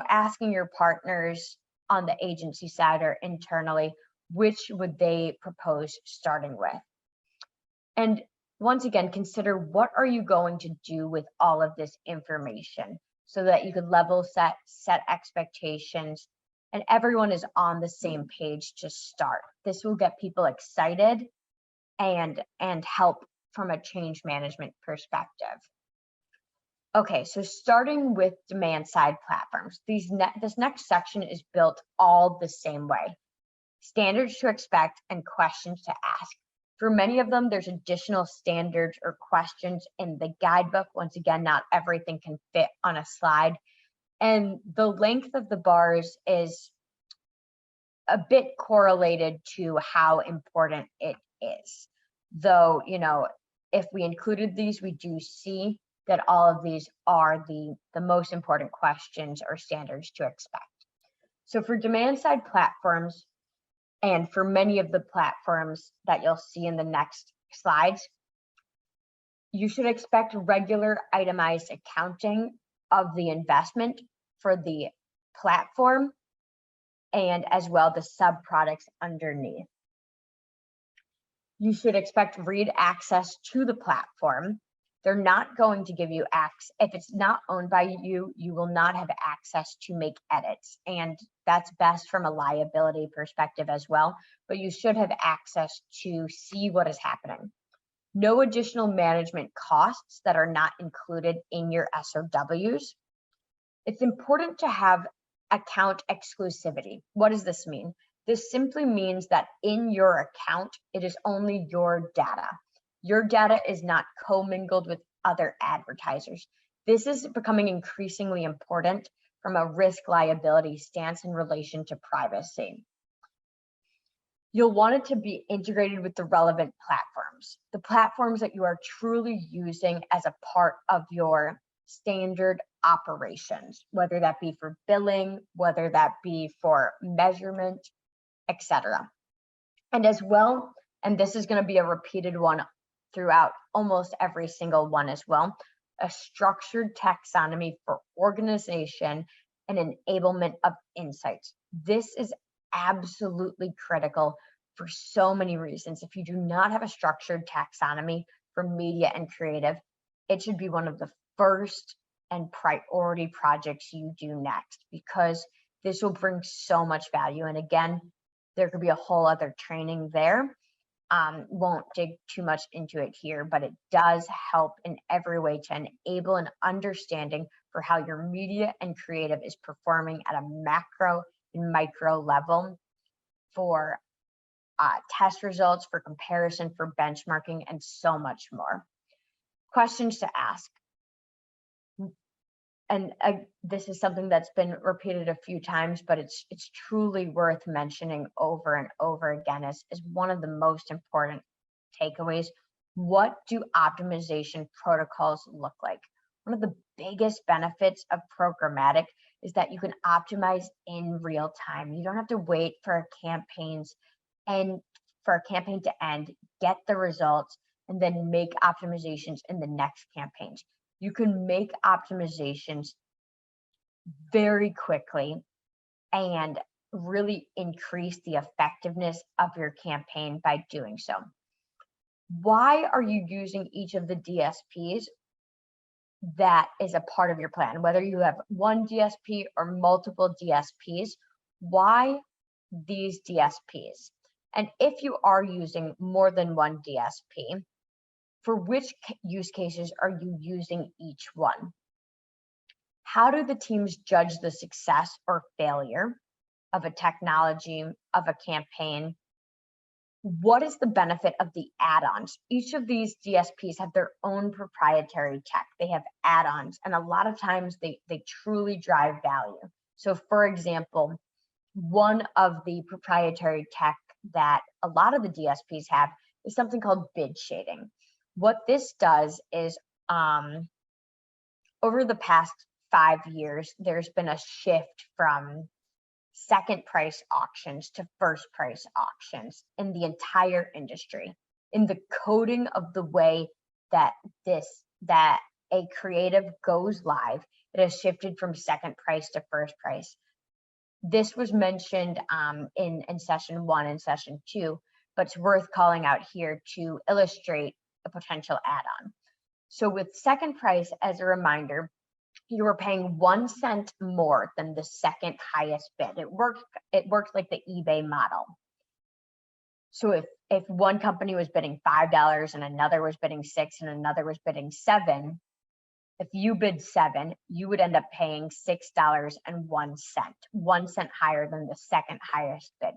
asking your partners on the agency side or internally, which would they propose starting with. And once again, consider, what are you going to do with all of this information, so that you could level set expectations, and everyone is on the same page to start. This will get people excited and help from a change management perspective. Okay, so starting with demand side platforms, this next section is built all the same way. Standards to expect and questions to ask. For many of them, there's additional standards or questions in the guidebook. Once again, not everything can fit on a slide. And the length of the bars is a bit correlated to how important it is. Though, if we included these, we do see that all of these are the most important questions or standards to expect. So for demand side platforms, and for many of the platforms that you'll see in the next slides, you should expect regular itemized accounting of the investment for the platform, and as well the sub-products underneath. You should expect read access to the platform They're not going to give you access. If it's not owned by you, you will not have access to make edits. And that's best from a liability perspective as well, but you should have access to see what is happening. No additional management costs that are not included in your SOWs. It's important to have account exclusivity. What does this mean? This simply means that in your account, it is only your data. Your data is not commingled with other advertisers. This is becoming increasingly important from a risk liability stance in relation to privacy. You'll want it to be integrated with the relevant platforms, the platforms that you are truly using as a part of your standard operations, whether that be for billing, whether that be for measurement, etc. And as well, and this is going to be a repeated one throughout almost every single one as well, a structured taxonomy for organization and enablement of insights. This is absolutely critical for so many reasons. If you do not have a structured taxonomy for media and creative, it should be one of the first and priority projects you do next, because this will bring so much value. And again, there could be a whole other training there. Won't dig too much into it here, but it does help in every way to enable an understanding for how your media and creative is performing at a macro and micro level for test results, for comparison, for benchmarking, and so much more. Questions to ask. And this is something that's been repeated a few times, but it's truly worth mentioning over and over again as one of the most important takeaways. What do optimization protocols look like? One of the biggest benefits of programmatic is that you can optimize in real time. You don't have to wait for campaigns and for a campaign to end, get the results, and then make optimizations in the next campaigns. You can make optimizations very quickly and really increase the effectiveness of your campaign by doing so. Why are you using each of the DSPs? That is a part of your plan, whether you have one DSP or multiple DSPs. Why these DSPs? And if you are using more than one DSP, for which use cases are you using each one? How do the teams judge the success or failure of a technology, of a campaign? What is the benefit of the add-ons? Each of these DSPs have their own proprietary tech. They have add-ons, and a lot of times they truly drive value. So for example, one of the proprietary tech that a lot of the DSPs have is something called bid shading. What this does is over the past 5 years, there's been a shift from second price auctions to first price auctions in the entire industry. In the coding of the way that a creative goes live, it has shifted from second price to first price. This was mentioned in session 1 and session 2, but it's worth calling out here to illustrate a potential add-on. So with second price, as a reminder, you were paying 1 cent more than the second highest bid. It worked like the eBay model. So if one company was bidding $5 and another was bidding $6 and another was bidding $7, if you bid $7, you would end up paying $6.01, 1 cent higher than the second highest bid.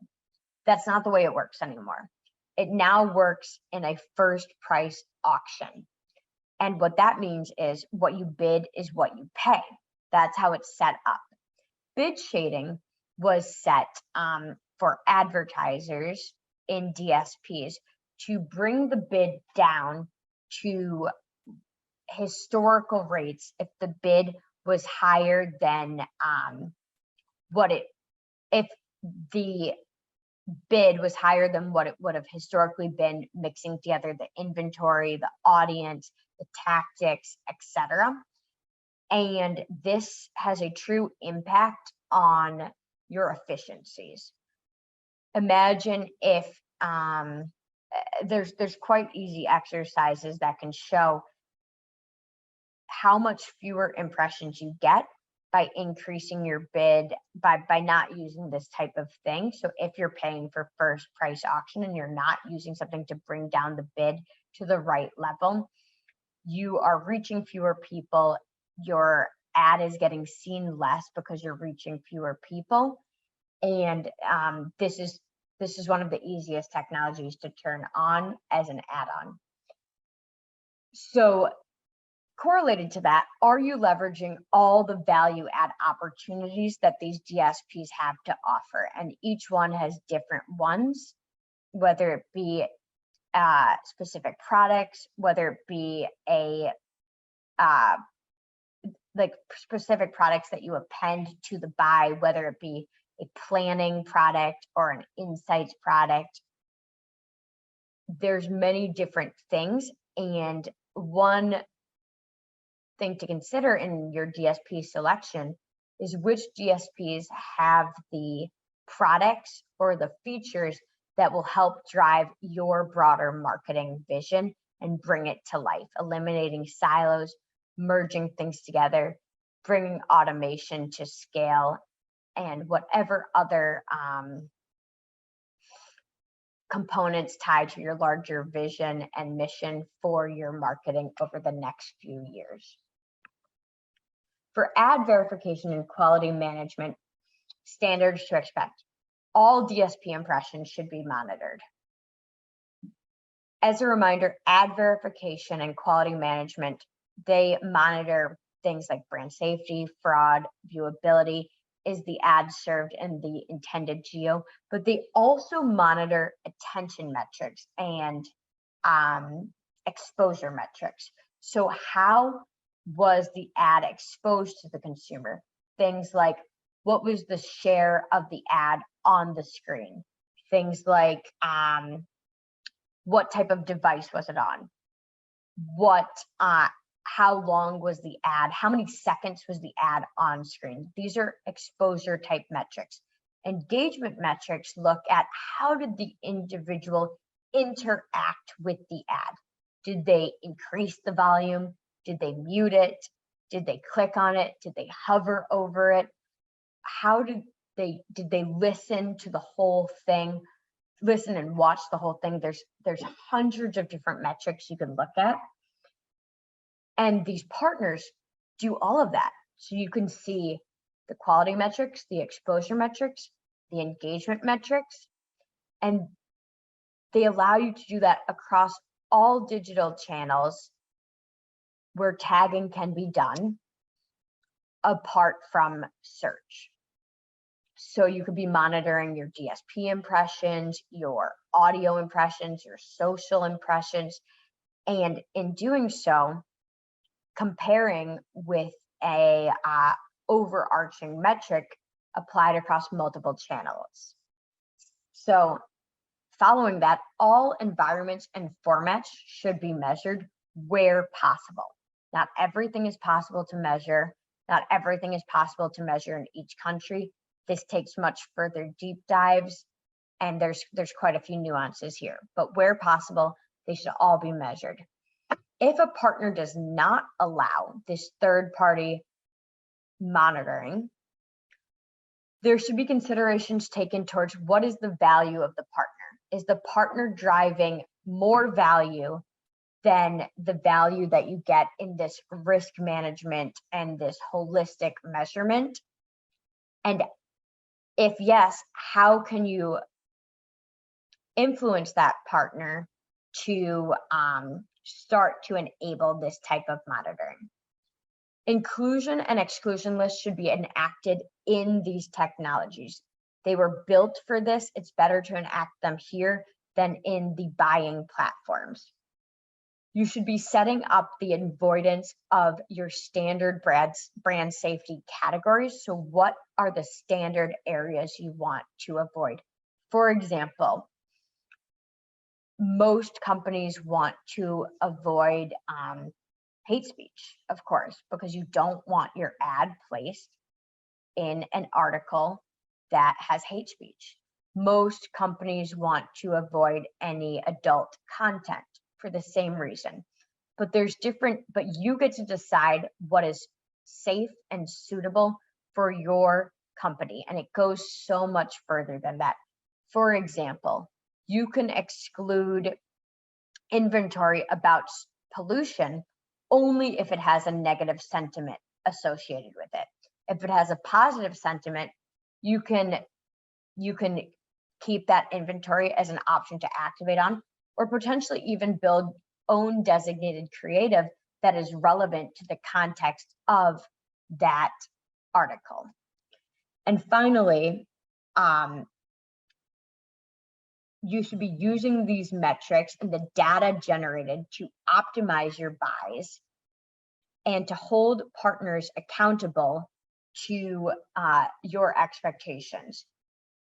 That's not the way it works anymore. It now works in a first price auction. And what that means is what you bid is what you pay. That's how it's set up. Bid shading was set for advertisers in DSPs to bring the bid down to historical rates if the bid was higher than if the bid was higher than what it would have historically been, mixing together the inventory, the audience, the tactics, etc. And this has a true impact on your efficiencies. Imagine if there's quite easy exercises that can show how much fewer impressions you get by increasing your bid by not using this type of thing. So if you're paying for first price auction and you're not using something to bring down the bid to the right level, you are reaching fewer people. Your ad is getting seen less because you're reaching fewer people. And this is one of the easiest technologies to turn on as an add-on. So correlated to that, are you leveraging all the value add opportunities that these DSPs have to offer? And each one has different ones, whether it be specific products, whether it be a like specific products that you append to the buy, whether it be a planning product or an insights product. There's many different things, and one thing to consider in your DSP selection is which DSPs have the products or the features that will help drive your broader marketing vision and bring it to life, eliminating silos, merging things together, bringing automation to scale, and whatever other components tied to your larger vision and mission for your marketing over the next few years. For ad verification and quality management, standards to expect. All DSP impressions should be monitored. As a reminder, ad verification and quality management, they monitor things like brand safety, fraud, viewability, is the ad served in the intended geo, but they also monitor attention metrics and exposure metrics. So how was the ad exposed to the consumer? Things like, what was the share of the ad on the screen? Things like, what type of device was it on? How long was the ad? How many seconds was the ad on screen? These are exposure type metrics. Engagement metrics look at how did the individual interact with the ad? Did they increase the volume? Did they mute it? Did they click on it? Did they hover over it? How did they listen to the whole thing? Listen and watch the whole thing. There's hundreds of different metrics you can look at. And these partners do all of that. So you can see the quality metrics, the exposure metrics, the engagement metrics, and they allow you to do that across all digital channels where tagging can be done apart from search. So you could be monitoring your DSP impressions, your audio impressions, your social impressions, and in doing so, comparing with a overarching metric applied across multiple channels. So following that, all environments and formats should be measured where possible. Not everything is possible to measure. Not everything is possible to measure in each country. This takes much further deep dives, and there's quite a few nuances here, but where possible, they should all be measured. If a partner does not allow this third-party monitoring, there should be considerations taken towards what is the value of the partner. Is the partner driving more value than the value that you get in this risk management and this holistic measurement? And if yes, how can you influence that partner to start to enable this type of monitoring? Inclusion and exclusion lists should be enacted in these technologies. They were built for this. It's better to enact them here than in the buying platforms. You should be setting up the avoidance of your standard brand safety categories. So what are the standard areas you want to avoid? For example, most companies want to avoid hate speech, of course, because you don't want your ad placed in an article that has hate speech. Most companies want to avoid any adult content for the same reason. but you get to decide what is safe and suitable for your company. And it goes so much further than that. For example, you can exclude inventory about pollution only if it has a negative sentiment associated with it. If it has a positive sentiment, you can keep that inventory as an option to activate on, or potentially even build own designated creative that is relevant to the context of that article. And finally, you should be using these metrics and the data generated to optimize your buys and to hold partners accountable to your expectations.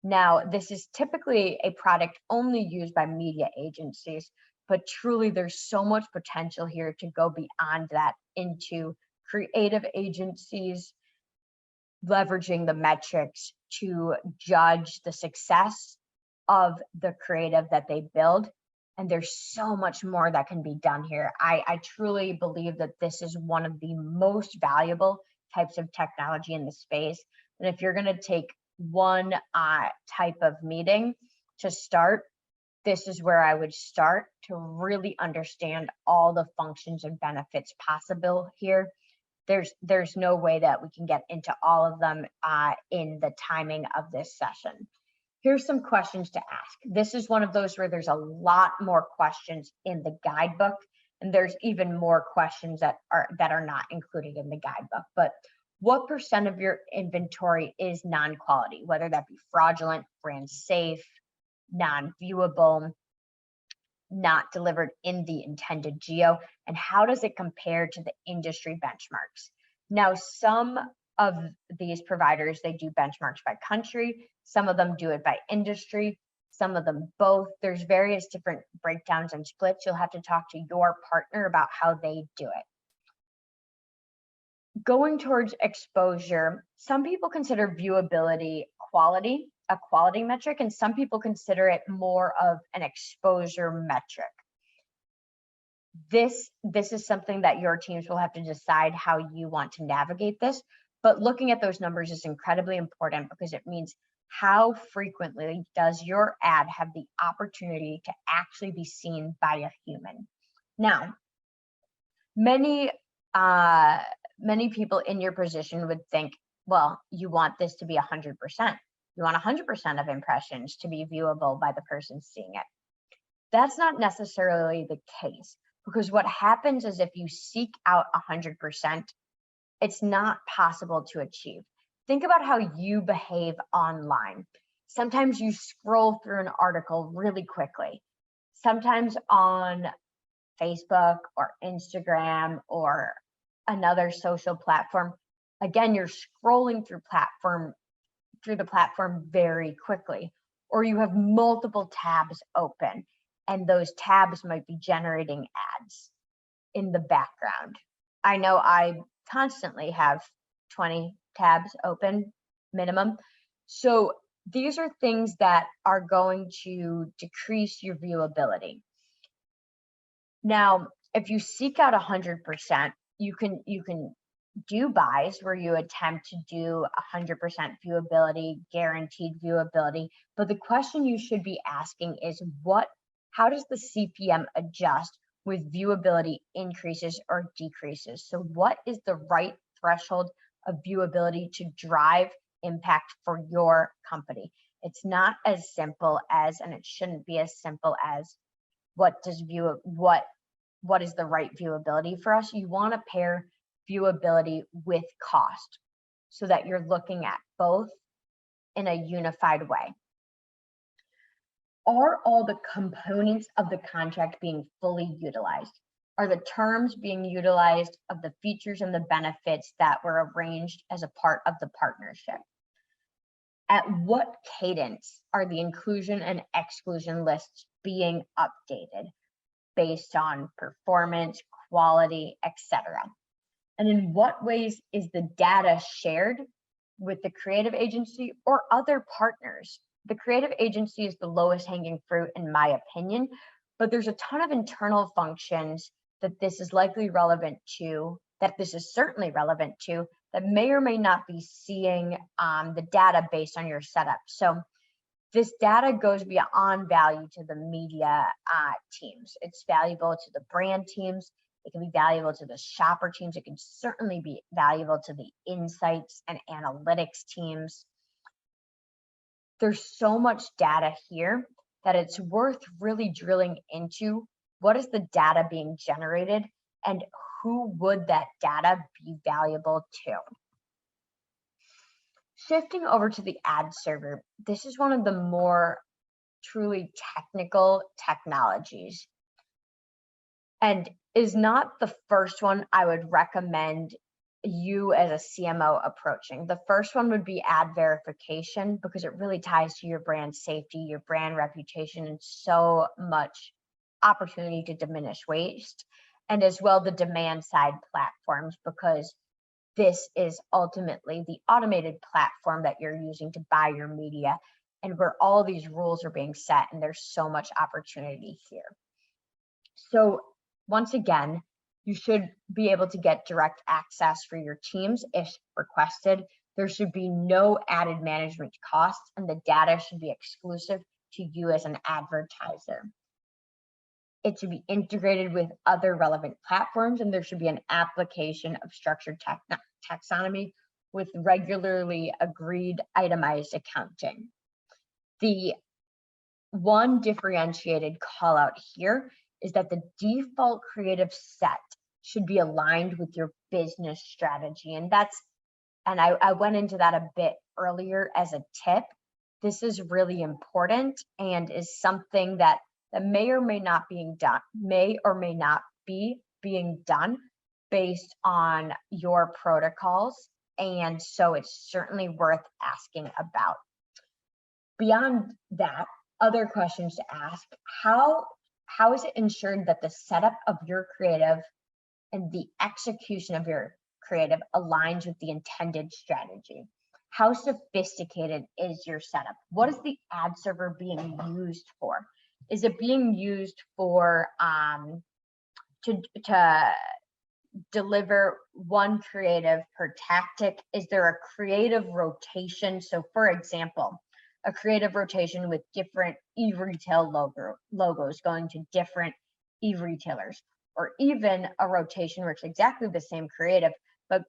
Now, this is typically a product only used by media agencies, but truly there's so much potential here to go beyond that into creative agencies, leveraging the metrics to judge the success of the creative that they build. And there's so much more that can be done here. I truly believe that this is one of the most valuable types of technology in the space. And if you're going to take one type of meeting to start, this is where I would start to really understand all the functions and benefits possible here. There's no way that we can get into all of them in the timing of this session. Here's some questions to ask. This is one of those where there's a lot more questions in the guidebook, and there's even more questions that are not included in the guidebook. But what % of your inventory is non-quality, whether that be fraudulent, brand safe, non-viewable, not delivered in the intended geo, and how does it compare to the industry benchmarks? Now, some of these providers, they do benchmarks by country, some of them do it by industry, some of them both. There's various different breakdowns and splits. You'll have to talk to your partner about how they do it. Going towards exposure, some people consider viewability a quality metric, and some people consider it more of an exposure metric. This is something that your teams will have to decide how you want to navigate this, but looking at those numbers is incredibly important because it means how frequently does your ad have the opportunity to actually be seen by a human. Now, many people in your position would think, well, you want this to be 100%. You want 100% of impressions to be viewable by the person seeing it. That's not necessarily the case, because what happens is if you seek out 100%, it's not possible to achieve. Think about how you behave online. Sometimes you scroll through an article really quickly. Sometimes on Facebook or Instagram or another social platform, again, you're scrolling through the platform very quickly, or you have multiple tabs open and those tabs might be generating ads in the background. I know I constantly have 20 tabs open minimum. So these are things that are going to decrease your viewability. Now, if you seek out 100%, you can do buys where you attempt to do 100% viewability, guaranteed viewability. But the question you should be asking is how does the CPM adjust with viewability increases or decreases? So what is the right threshold of viewability to drive impact for your company? It's not as simple as, and it shouldn't be as simple as, what is the right viewability for us? You want to pair viewability with cost so that you're looking at both in a unified way. Are all the components of the contract being fully utilized? Are the terms being utilized of the features and the benefits that were arranged as a part of the partnership? At what cadence are the inclusion and exclusion lists being updated based on performance, quality, etc.? And in what ways is the data shared with the creative agency or other partners? The creative agency is the lowest hanging fruit in my opinion, but there's a ton of internal functions that this is likely relevant to, that this is certainly relevant to, that may or may not be seeing the data based on your setup. So this data goes beyond value to the media teams. It's valuable to the brand teams. It can be valuable to the shopper teams. It can certainly be valuable to the insights and analytics teams. There's so much data here that it's worth really drilling into what is the data being generated and who would that data be valuable to. Shifting over to the ad server, this is one of the more truly technical technologies and is not the first one I would recommend you as a CMO approaching. The first one would be ad verification because it really ties to your brand safety, your brand reputation, and so much opportunity to diminish waste, and as well the demand side platforms, because this is ultimately the automated platform that you're using to buy your media and where all these rules are being set, and there's so much opportunity here. So once again, you should be able to get direct access for your teams if requested. There should be no added management costs, and the data should be exclusive to you as an advertiser. It should be integrated with other relevant platforms, and there should be an application of structured taxonomy with regularly agreed itemized accounting. The one differentiated call out here is that the default creative set should be aligned with your business strategy. And I went into that a bit earlier as a tip. This is really important and is something that may or may not be being done based on your protocols. And so it's certainly worth asking about. Beyond that, other questions to ask: how is it ensured that the setup of your creative and the execution of your creative aligns with the intended strategy? How sophisticated is your setup? What is the ad server being used for? Is it being used for to deliver one creative per tactic? Is there a creative rotation? So for example, a creative rotation with different e-retail logos going to different e-retailers, or even a rotation where it's exactly the same creative, but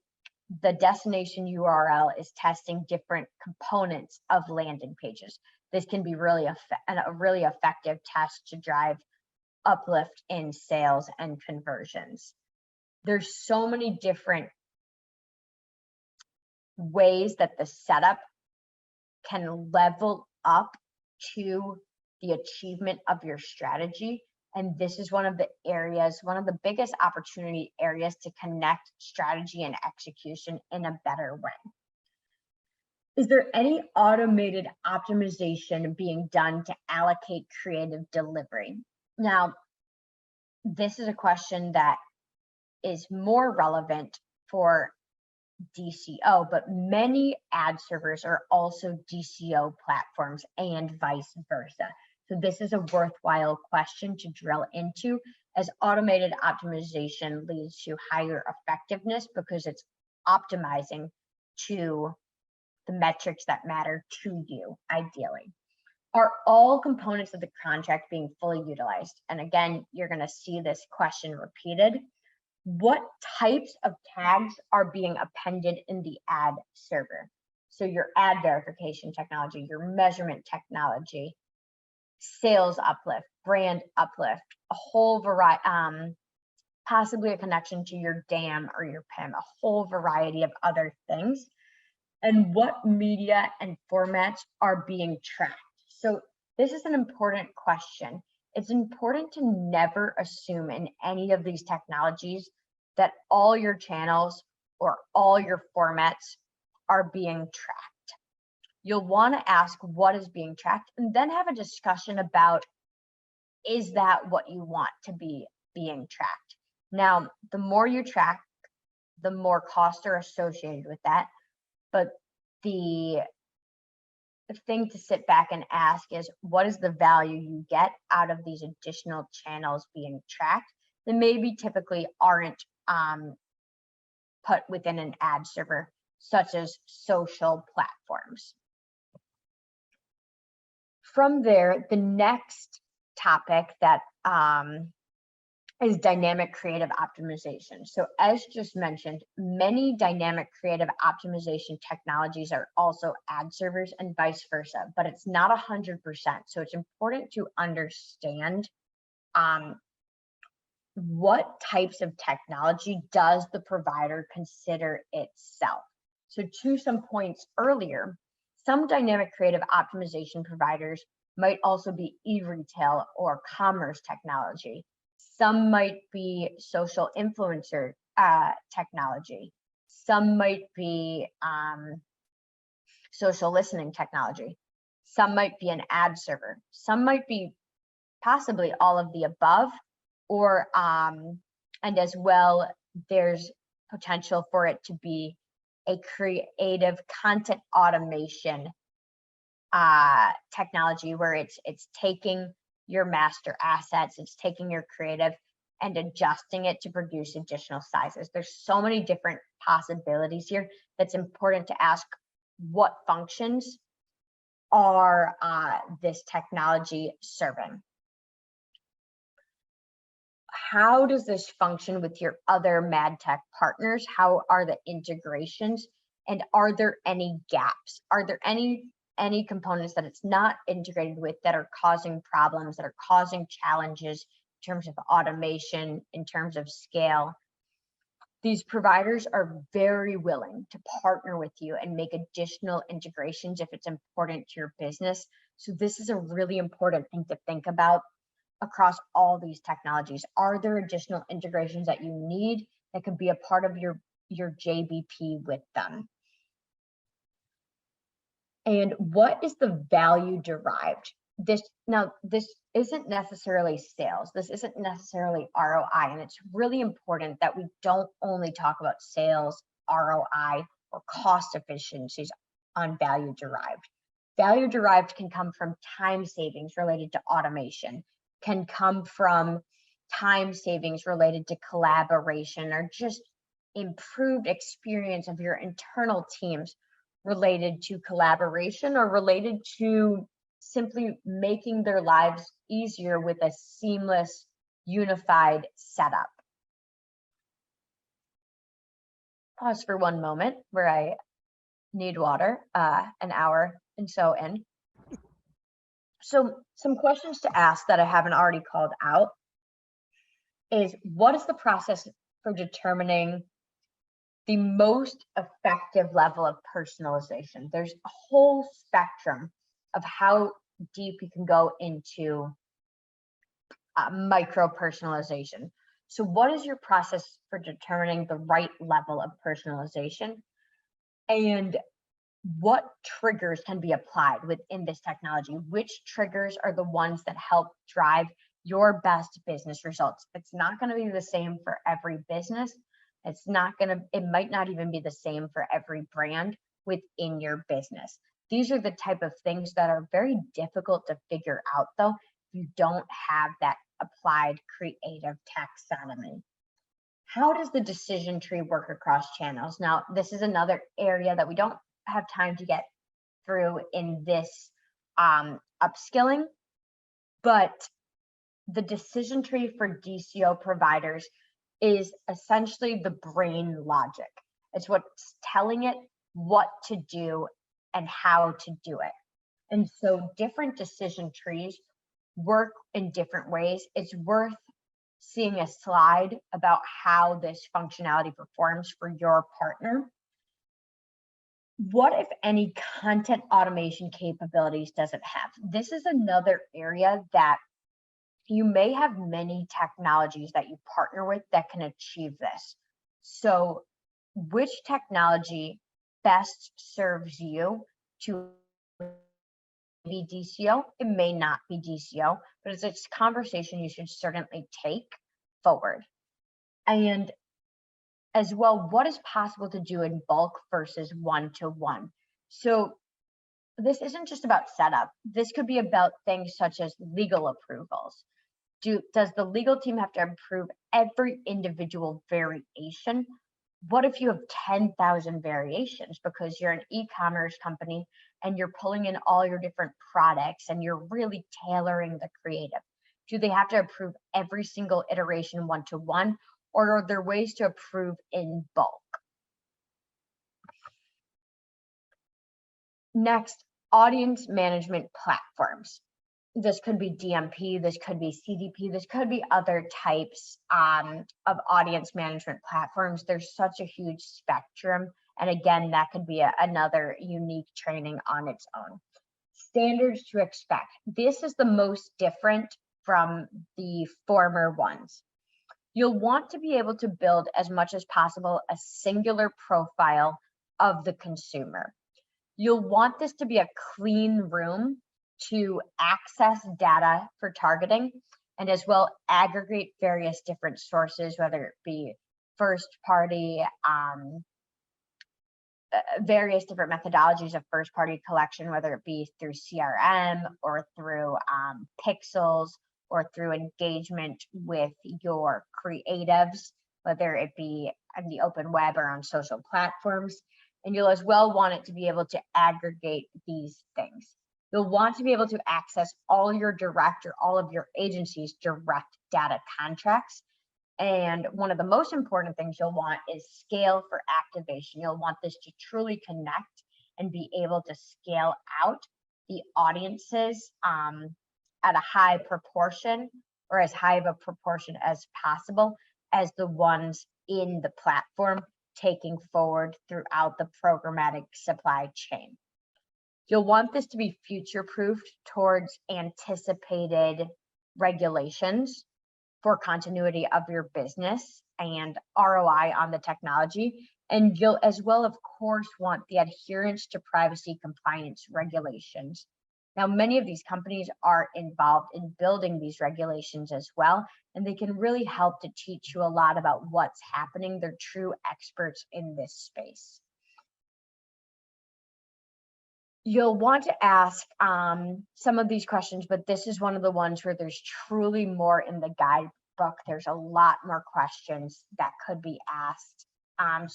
the destination URL is testing different components of landing pages. This can be a really effective test to drive uplift in sales and conversions. There's so many different ways that the setup can level up to the achievement of your strategy. And this is one of the biggest opportunity areas to connect strategy and execution in a better way. Is there any automated optimization being done to allocate creative delivery? Now, this is a question that is more relevant for DCO, but many ad servers are also DCO platforms and vice versa. So this is a worthwhile question to drill into, as automated optimization leads to higher effectiveness because it's optimizing to the metrics that matter to you, ideally. Are all components of the contract being fully utilized? And again, you're going to see this question repeated. What types of tags are being appended in the ad server? So your ad verification technology, your measurement technology, sales uplift, brand uplift, a whole variety, possibly a connection to your DAM or your PIM, a whole variety of other things. And what media and formats are being tracked? So this is an important question. It's important to never assume in any of these technologies that all your channels or all your formats are being tracked. You'll want to ask what is being tracked and then have a discussion about, is that what you want to be being tracked? Now, the more you track, the more costs are associated with that. But the thing to sit back and ask is, what is the value you get out of these additional channels being tracked? that maybe typically aren't put within an ad server, such as social platforms. From there, the next topic that is dynamic creative optimization. So as just mentioned, many dynamic creative optimization technologies are also ad servers and vice versa, but it's not 100%. So it's important to understand what types of technology does the provider consider itself. So to some points earlier, some dynamic creative optimization providers might also be e-retail or commerce technology. Some might be social influencer technology. Some might be social listening technology. Some might be an ad server. Some might be possibly all of the above, or and as well, there's potential for it to be a creative content automation technology where it's taking your master assets, it's taking your creative and adjusting it to produce additional sizes. There's so many different possibilities here that's important to ask what functions are this technology serving. How does this function with your other Mad Tech partners? How are the integrations? And are there any gaps? Are there any components that it's not integrated with that are causing problems, that are causing challenges in terms of automation, in terms of scale? These providers are very willing to partner with you and make additional integrations if it's important to your business. So this is a really important thing to think about across all these technologies. Are there additional integrations that you need that could be a part of your JBP with them? And what is the value derived? This isn't necessarily sales. This isn't necessarily ROI. And it's really important that we don't only talk about sales, ROI, or cost efficiencies on value derived. Value derived can come from time savings related to automation, can come from time savings related to collaboration, or just improved experience of your internal teams related to collaboration, or related to simply making their lives easier with a seamless, unified setup. Pause for one moment where I need water, an hour and so in. So some questions to ask that I haven't already called out is, what is the process for determining the most effective level of personalization? There's a whole spectrum of how deep you can go into micro personalization. So what is your process for determining the right level of personalization? And what triggers can be applied within this technology? Which triggers are the ones that help drive your best business results? It's not going to be the same for every business. It might not even be the same for every brand within your business. These are the type of things that are very difficult to figure out, though, if you don't have that applied creative taxonomy. How does the decision tree work across channels? Now, this is another area that we don't have time to get through in this upskilling, but the decision tree for DCO providers is essentially the brain logic. It's what's telling it what to do and how to do it. And so different decision trees work in different ways. It's worth seeing a slide about how this functionality performs for your partner. What, if any, content automation capabilities does it have? This is another area that you may have many technologies that you partner with that can achieve this. So which technology best serves you to be DCO? It may not be DCO, but it's a conversation you should certainly take forward. And as well, what is possible to do in bulk versus one-to-one? So this isn't just about setup. This could be about things such as legal approvals, Does the legal team have to approve every individual variation? What if you have 10,000 variations because you're an e-commerce company and you're pulling in all your different products and you're really tailoring the creative? Do they have to approve every single iteration one-to-one, or are there ways to approve in bulk? Next, audience management platforms. This could be DMP, this could be CDP, this could be other types of audience management platforms. There's such a huge spectrum. And again, that could be another unique training on its own. Standards to expect. This is the most different from the former ones. You'll want to be able to build as much as possible a singular profile of the consumer. You'll want this to be a clean room to access data for targeting and as well aggregate various different sources, whether it be first party, various different methodologies of first party collection, whether it be through CRM or through pixels or through engagement with your creatives, whether it be on the open web or on social platforms. And you'll as well want it to be able to aggregate these things. You'll want to be able to access all your direct or all of your agency's direct data contracts. And one of the most important things you'll want is scale for activation. You'll want this to truly connect and be able to scale out the audiences at a high proportion, or as high of a proportion as possible, as the ones in the platform taking forward throughout the programmatic supply chain. You'll want this to be future-proofed towards anticipated regulations for continuity of your business and ROI on the technology. And you'll as well, of course, want the adherence to privacy compliance regulations. Now, many of these companies are involved in building these regulations as well, and they can really help to teach you a lot about what's happening. They're true experts in this space. You'll want to ask some of these questions, but this is one of the ones where there's truly more in the guidebook. There's a lot more questions that could be asked.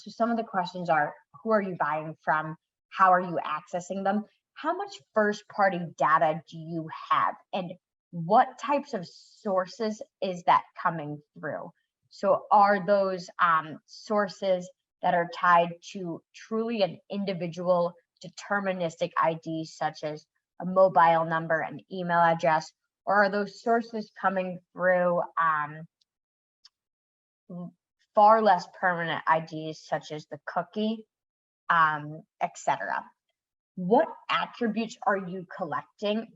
So some of the questions are, who are you buying from? How are you accessing them? How much first-party data do you have? And what types of sources is that coming through? So are those sources that are tied to truly an individual deterministic IDs, such as a mobile number, an email address, or are those sources coming through far less permanent IDs, such as the cookie, etc.? What attributes are you collecting?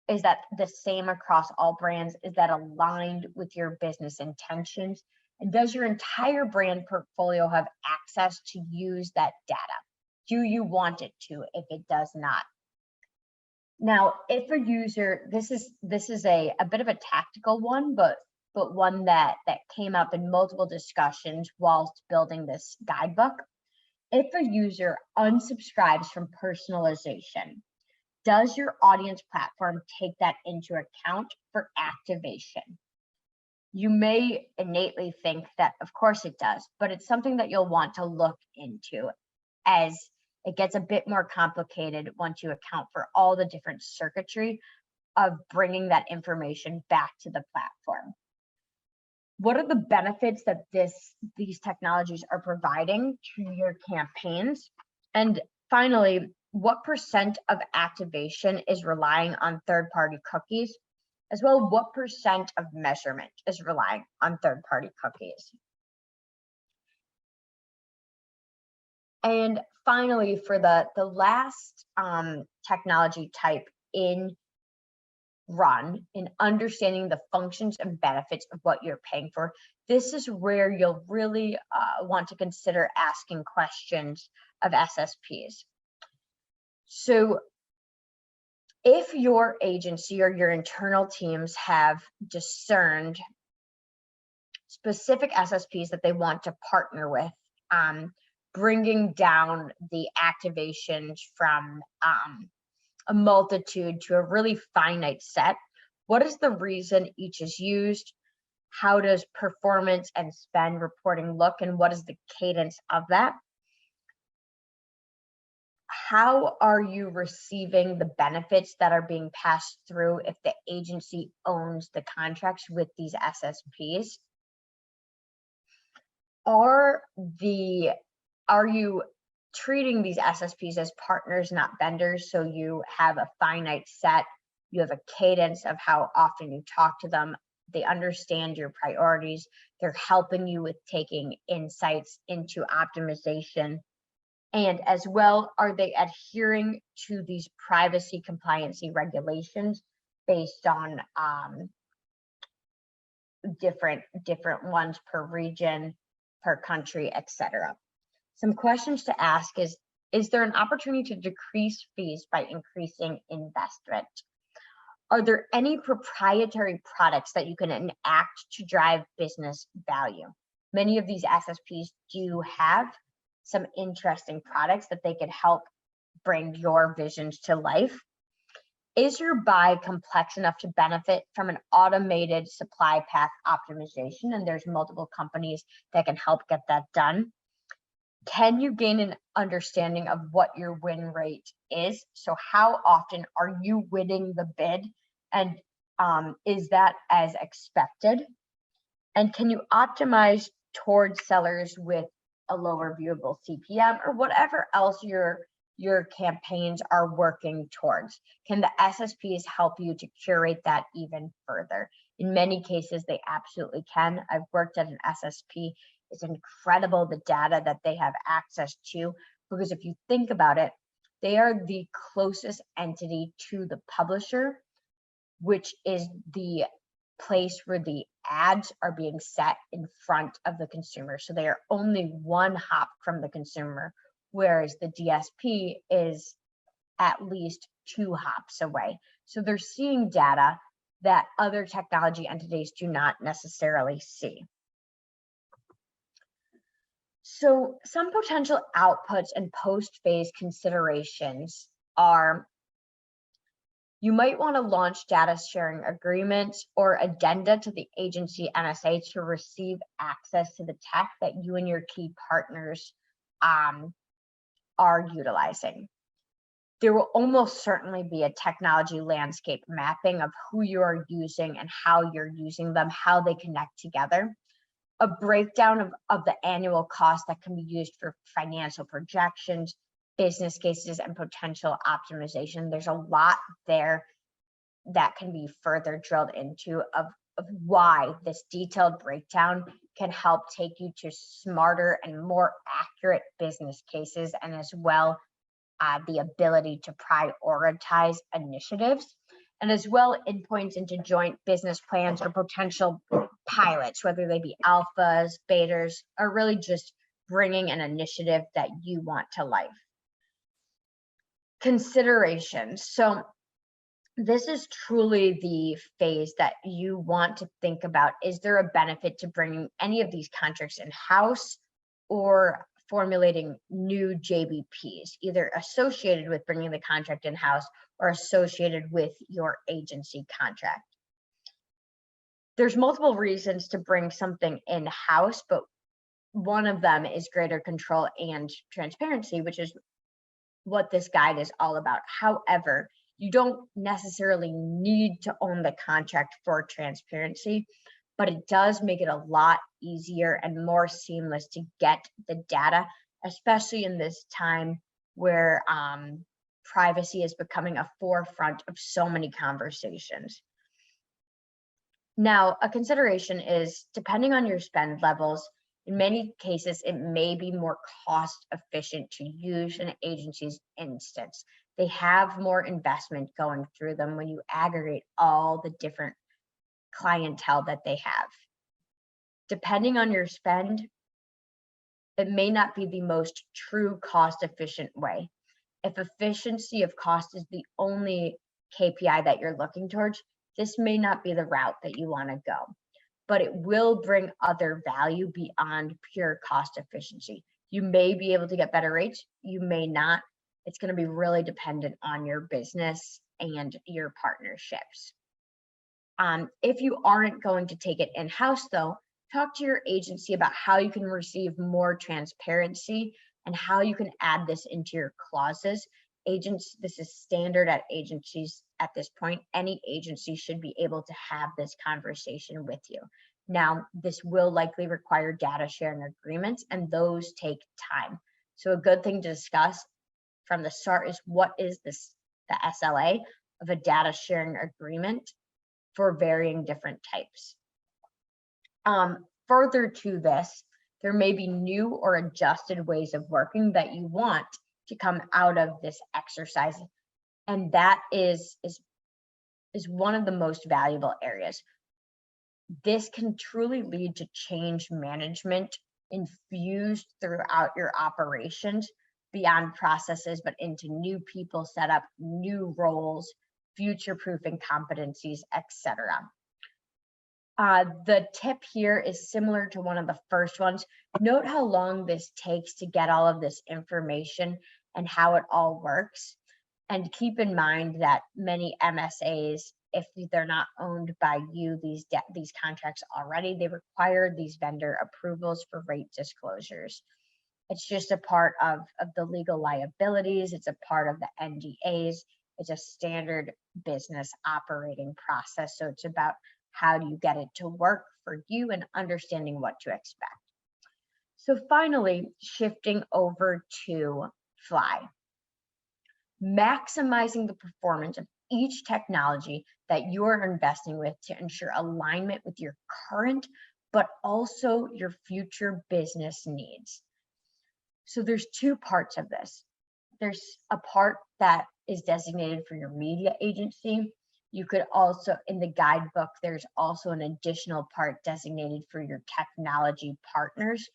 Is that the same across all brands? Is that aligned with your business intentions? And does your entire brand portfolio have access to use that data? Do you want it to if it does not? Now, if a user, this is a bit of a tactical one, but one that came up in multiple discussions whilst building this guidebook. If a user unsubscribes from personalization, does your audience platform take that into account for activation? You may innately think that, of course it does, but it's something that you'll want to look into, as it gets a bit more complicated once you account for all the different circuitry of bringing that information back to the platform. What are the benefits that these technologies are providing to your campaigns? And finally, what percent of activation is relying on third-party cookies? As well, what percent of measurement is relying on third-party cookies? And finally, for the last technology type in understanding the functions and benefits of what you're paying for, this is where you'll really want to consider asking questions of SSPs. So if your agency or your internal teams have discerned specific SSPs that they want to partner with, bringing down the activations from a multitude to a really finite set, What is the reason each is used? How does performance and spend reporting look, and what is the cadence of that? How are you receiving the benefits that are being passed through if the agency owns the contracts with these SSPs? Are you treating these SSPs as partners, not vendors? So you have a finite set, you have a cadence of how often you talk to them, they understand your priorities, they're helping you with taking insights into optimization. And as well, are they adhering to these privacy compliancy regulations based on different ones per region, per country, etc.? Some questions to ask is there an opportunity to decrease fees by increasing investment? Are there any proprietary products that you can enact to drive business value? Many of these SSPs do have some interesting products that they could help bring your visions to life. Is your buy complex enough to benefit from an automated supply path optimization? And there's multiple companies that can help get that done. Can you gain an understanding of what your win rate is? So how often are you winning the bid? And is that as expected? And can you optimize towards sellers with a lower viewable CPM or whatever else your campaigns are working towards? Can the SSPs help you to curate that even further? In many cases, they absolutely can. I've worked at an SSP. It's incredible the data that they have access to, because if you think about it, they are the closest entity to the publisher, which is the place where the ads are being set in front of the consumer. So they are only one hop from the consumer, whereas the DSP is at least 2 hops away. So they're seeing data that other technology entities do not necessarily see. So some potential outputs and post-phase considerations are, you might want to launch data sharing agreements or addenda to the agency NSA to receive access to the tech that you and your key partners are utilizing. There will almost certainly be a technology landscape mapping of who you are using and how you're using them, how they connect together. A breakdown of the annual cost that can be used for financial projections, business cases, and potential optimization. There's a lot there that can be further drilled into of why this detailed breakdown can help take you to smarter and more accurate business cases, and as well the ability to prioritize initiatives, and as well endpoints into joint business plans or potential pilots, whether they be alphas, betas, or really just bringing an initiative that you want to life. Considerations. So this is truly the phase that you want to think about. Is there a benefit to bringing any of these contracts in-house or formulating new JBPs, either associated with bringing the contract in-house or associated with your agency contract? There's multiple reasons to bring something in-house, but one of them is greater control and transparency, which is what this guide is all about. However, you don't necessarily need to own the contract for transparency, but it does make it a lot easier and more seamless to get the data, especially in this time where privacy is becoming a forefront of so many conversations. Now, a consideration is, depending on your spend levels, in many cases, it may be more cost efficient to use an agency's instance. They have more investment going through them when you aggregate all the different clientele that they have. Depending on your spend, it may not be the most true cost efficient way. If efficiency of cost is the only KPI that you're looking towards, this may not be the route that you want to go, but it will bring other value beyond pure cost efficiency. You may be able to get better rates, you may not. It's going to be really dependent on your business and your partnerships. If you aren't going to take it in-house though, talk to your agency about how you can receive more transparency and how you can add this into your clauses. This is standard at agencies at this point. Any agency should be able to have this conversation with you. Now, this will likely require data sharing agreements, and those take time. So a good thing to discuss from the start is what is the SLA of a data sharing agreement for varying different types. Further to this, there may be new or adjusted ways of working that you want to come out of this exercise, and that is one of the most valuable areas. This can truly lead to change management infused throughout your operations beyond processes, but into new people set up, new roles, future-proofing competencies, etc. The tip here is similar to one of the first ones. Note how long this takes to get all of this information and how it all works. And keep in mind that many MSAs, if they're not owned by you, these contracts already, they require these vendor approvals for rate disclosures. It's just a part of the legal liabilities. It's a part of the NDAs. It's a standard business operating process. So it's about how do you get it to work for you and understanding what to expect. So finally, shifting over to Fly. Maximizing the performance of each technology that you're investing with to ensure alignment with your current, but also your future business needs. So there's two parts of this. There's a part that is designated for your media agency. You could also, in the guidebook, there's also an additional part designated for your technology partners.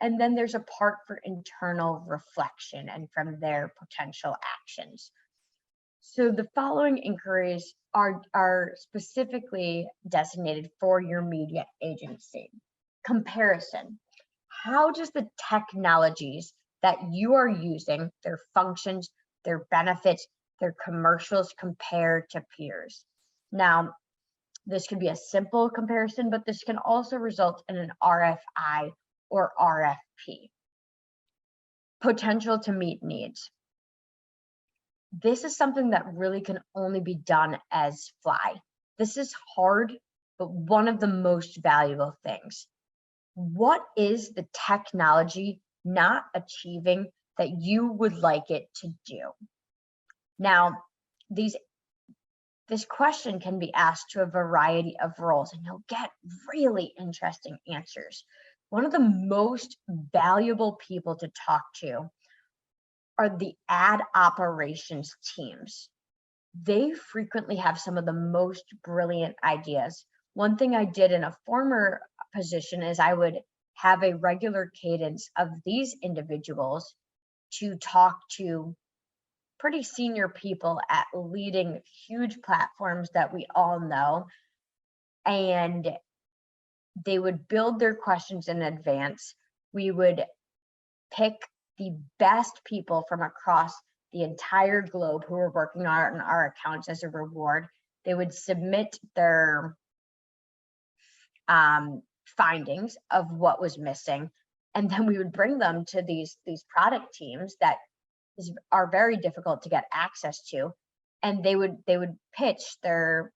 And then there's a part for internal reflection and from their potential actions. So the following inquiries are specifically designated for your media agency. Comparison. How does the technologies that you are using, their functions, their benefits, their commercials compare to peers? Now, this could be a simple comparison, but this can also result in an RFI or RFP. Potential to meet needs. This is something that really can only be done as Fly. This is hard, but one of the most valuable things. What is the technology not achieving that you would like it to do? Now, this question can be asked to a variety of roles, and you'll get really interesting answers. One of the most valuable people to talk to are the ad operations teams. They frequently have some of the most brilliant ideas. One thing I did in a former position is I would have a regular cadence of these individuals to talk to pretty senior people at leading huge platforms that we all know, and they would build their questions in advance. We would pick the best people from across the entire globe who were working on our accounts as a reward. They would submit their findings of what was missing, and then we would bring them to these product teams that are very difficult to get access to, and they would pitch their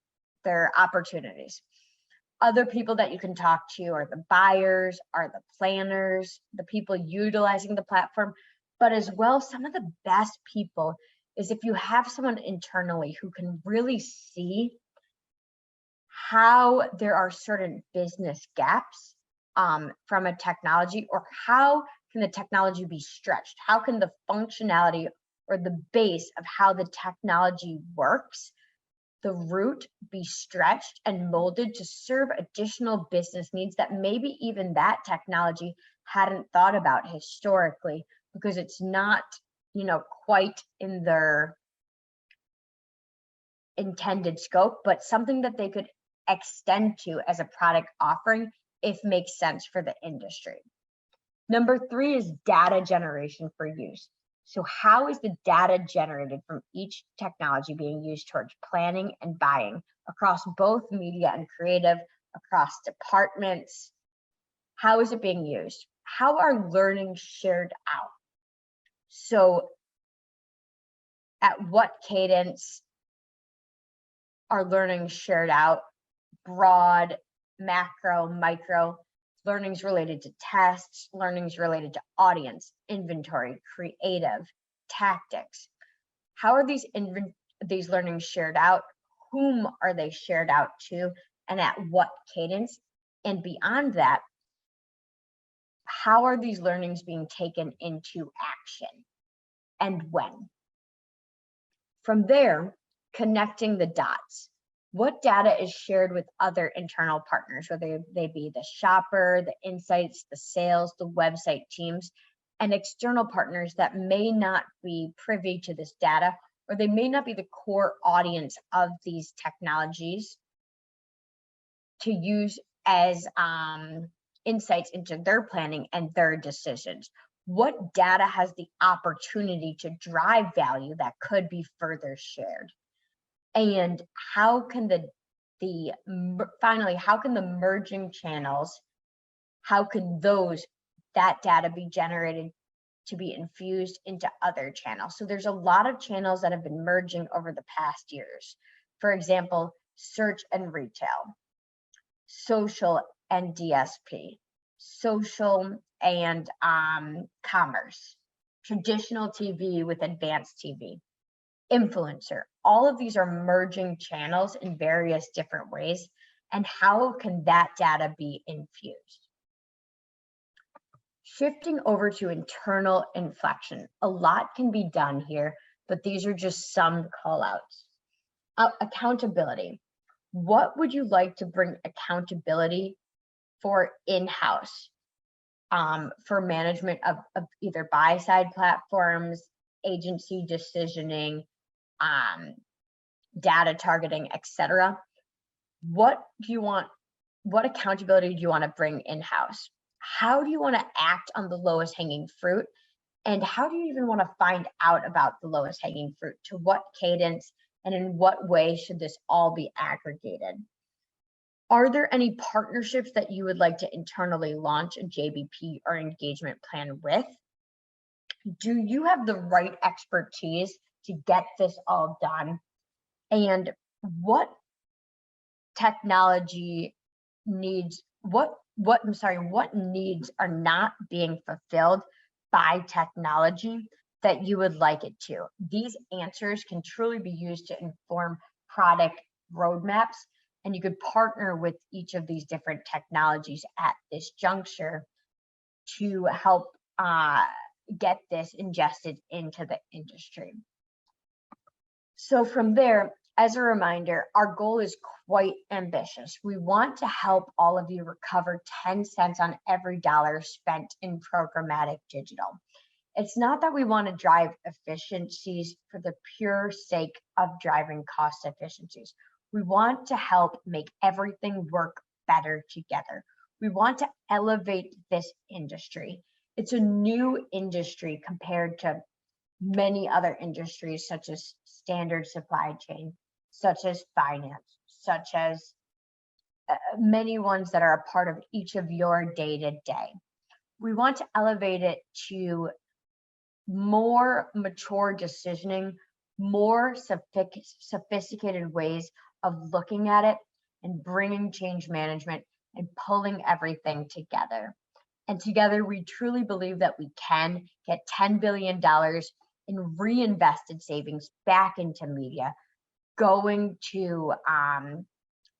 opportunities. Other people that you can talk to are the buyers, are the planners, the people utilizing the platform, but as well, some of the best people is if you have someone internally who can really see how there are certain business gaps from a technology, or how can the technology be stretched? How can the functionality or the base of how the technology works, the root, be stretched and molded to serve additional business needs that maybe even that technology hadn't thought about historically, because it's not, quite in their intended scope, but something that they could extend to as a product offering if makes sense for the industry. Number 3 is data generation for use. So how is the data generated from each technology being used towards planning and buying across both media and creative, across departments? How is it being used? How are learnings shared out? So at what cadence are learnings shared out? Broad, macro, micro, learnings related to tests, learnings related to audience, inventory, creative, tactics. How are these learnings shared out? Whom are they shared out to, and at what cadence? And beyond that, how are these learnings being taken into action and when? From there, connecting the dots. What data is shared with other internal partners, whether they be the shopper, the insights, the sales, the website teams, and external partners that may not be privy to this data, or they may not be the core audience of these technologies to use as insights into their planning and their decisions. What data has the opportunity to drive value that could be further shared? And how can finally, how can the merging channels, how can that data be generated to be infused into other channels? So there's a lot of channels that have been merging over the past years. For example, search and retail, social and DSP, social and commerce, traditional TV with advanced TV, influencer. All of these are merging channels in various different ways. And how can that data be infused? Shifting over to internal inflection. A lot can be done here, but these are just some call outs. Accountability. What would you like to bring accountability for in-house, for management of either buy-side platforms, agency decisioning, data targeting, etc. What accountability do you want to bring in-house? How do you want to act on the lowest hanging fruit? And how do you even want to find out about the lowest hanging fruit? To what cadence and in what way should this all be aggregated? Are there any partnerships that you would like to internally launch a JBP or engagement plan with? Do you have the right expertise to get this all done? And what technology needs, what needs are not being fulfilled by technology that you would like it to? These answers can truly be used to inform product roadmaps, and you could partner with each of these different technologies at this juncture to help get this ingested into the industry. So from there, as a reminder, our goal is quite ambitious. We want to help all of you recover 10 cents on every dollar spent in programmatic digital. It's not that we want to drive efficiencies for the pure sake of driving cost efficiencies. We want to help make everything work better together. We want to elevate this industry. It's a new industry compared to many other industries, such as standard supply chain, such as finance, such as many ones that are a part of each of your day-to-day. We want to elevate it to more mature decisioning, more sophisticated ways of looking at it and bringing change management and pulling everything together. And together, we truly believe that we can get $10 billion in reinvested savings back into media, going to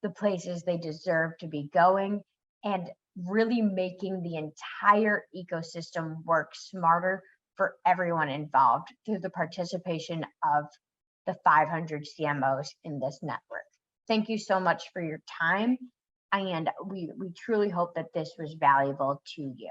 the places they deserve to be going, and really making the entire ecosystem work smarter for everyone involved through the participation of the 500 CMOs in this network. Thank you so much for your time, and we truly hope that this was valuable to you.